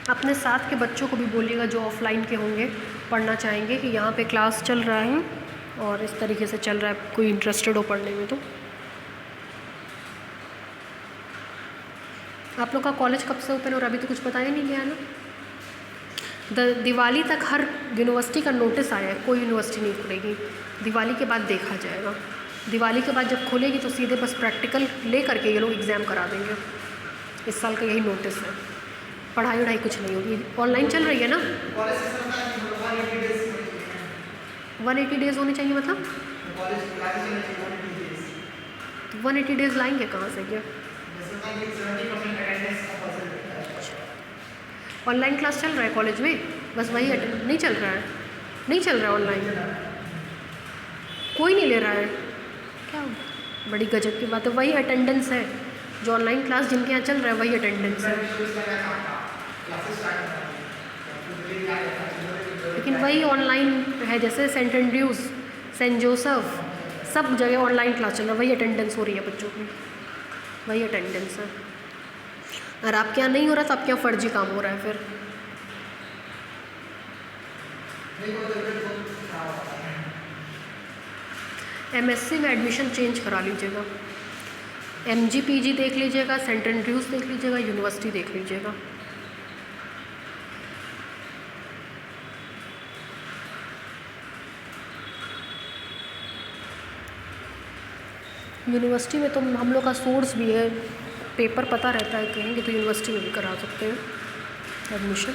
अपने साथ के बच्चों को भी बोलिएगा जो ऑफलाइन के होंगे, पढ़ना चाहेंगे, कि यहाँ पे क्लास चल रहा है और इस तरीके से चल रहा है, कोई इंटरेस्टेड हो पढ़ने में तो। आप लोग का कॉलेज कब से ओपन हो रहा है? अभी तो कुछ बताया नहीं गया ना। दिवाली तक हर यूनिवर्सिटी का नोटिस आया है, कोई यूनिवर्सिटी नहीं खुलेगी, दिवाली के बाद देखा जाएगा। दिवाली के बाद जब खुलेगी तो सीधे बस प्रैक्टिकल ले करके ये लोग एग्ज़ाम करा देंगे। इस साल का यही नोटिस है, पढ़ाई वढ़ाई कुछ नहीं होगी, ऑनलाइन चल रही है ना। 180 डेज़ होने चाहिए, मतलब 180 डेज़ लाएंगे कहाँ से क्या? ऑनलाइन क्लास चल रहा है कॉलेज में, बस वही नहीं चल रहा है, नहीं चल रहा है ऑनलाइन, कोई नहीं ले रहा है क्या? बड़ी गजब की बात है। वही अटेंडेंस है जो ऑनलाइन क्लास जिनके यहाँ चल रहा है, वही अटेंडेंस है, लेकिन वही ऑनलाइन है। जैसे सेंट एंड्रयूज़, सेंट जोसेफ, सब जगह ऑनलाइन क्लास चल रहा है, वही अटेंडेंस हो रही है बच्चों की, वही अटेंडेंस है। अगर आपके यहाँ नहीं हो रहा तो आपके यहाँ फर्जी काम हो रहा है फिर। एमएससी में एडमिशन चेंज करा लीजिएगा, एमजी पीजी देख लीजिएगा, सेंट एंड्रयूज़ देख लीजिएगा, यूनिवर्सिटी देख लीजिएगा। यूनिवर्सिटी में तो हम लोग का सोर्स भी है, पेपर पता रहता है, कहेंगे तो यूनिवर्सिटी में भी करा सकते हैं एडमिशन।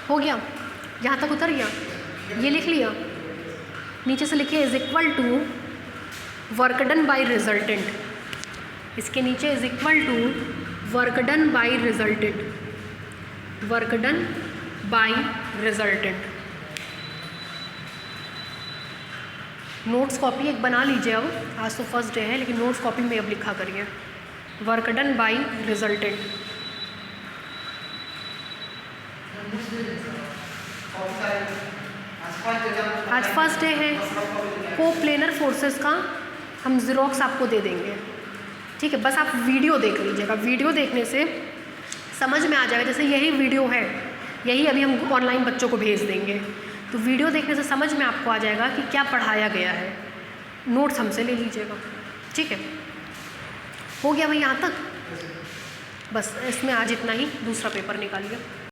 हो गया, यहाँ तक उतर गया, ये लिख लिया, नीचे से लिखिए is equal to work done by resultant, इसके नीचे is equal to work done by resultant, work done by resultant. Notes copy एक बना लीजिए, अब आज तो फर्स्ट डे है, लेकिन नोट्स कॉपी में अब लिखा करिए वर्क डन बाई रिजल्टेंट। आज फर्स्ट डे है, को प्लेनर फोर्सेस का हम ज़ीरोक्स आपको दे देंगे, ठीक है। बस आप वीडियो देख लीजिएगा, वीडियो देखने से समझ में आ जाएगा। जैसे यही वीडियो है, यही अभी हम ऑनलाइन बच्चों को भेज देंगे, तो वीडियो देखने से समझ में आपको आ जाएगा कि क्या पढ़ाया गया है। नोट्स हमसे ले लीजिएगा, ठीक है। हो गया भाई यहाँ तक, बस इसमें आज इतना ही, दूसरा पेपर निकालिए।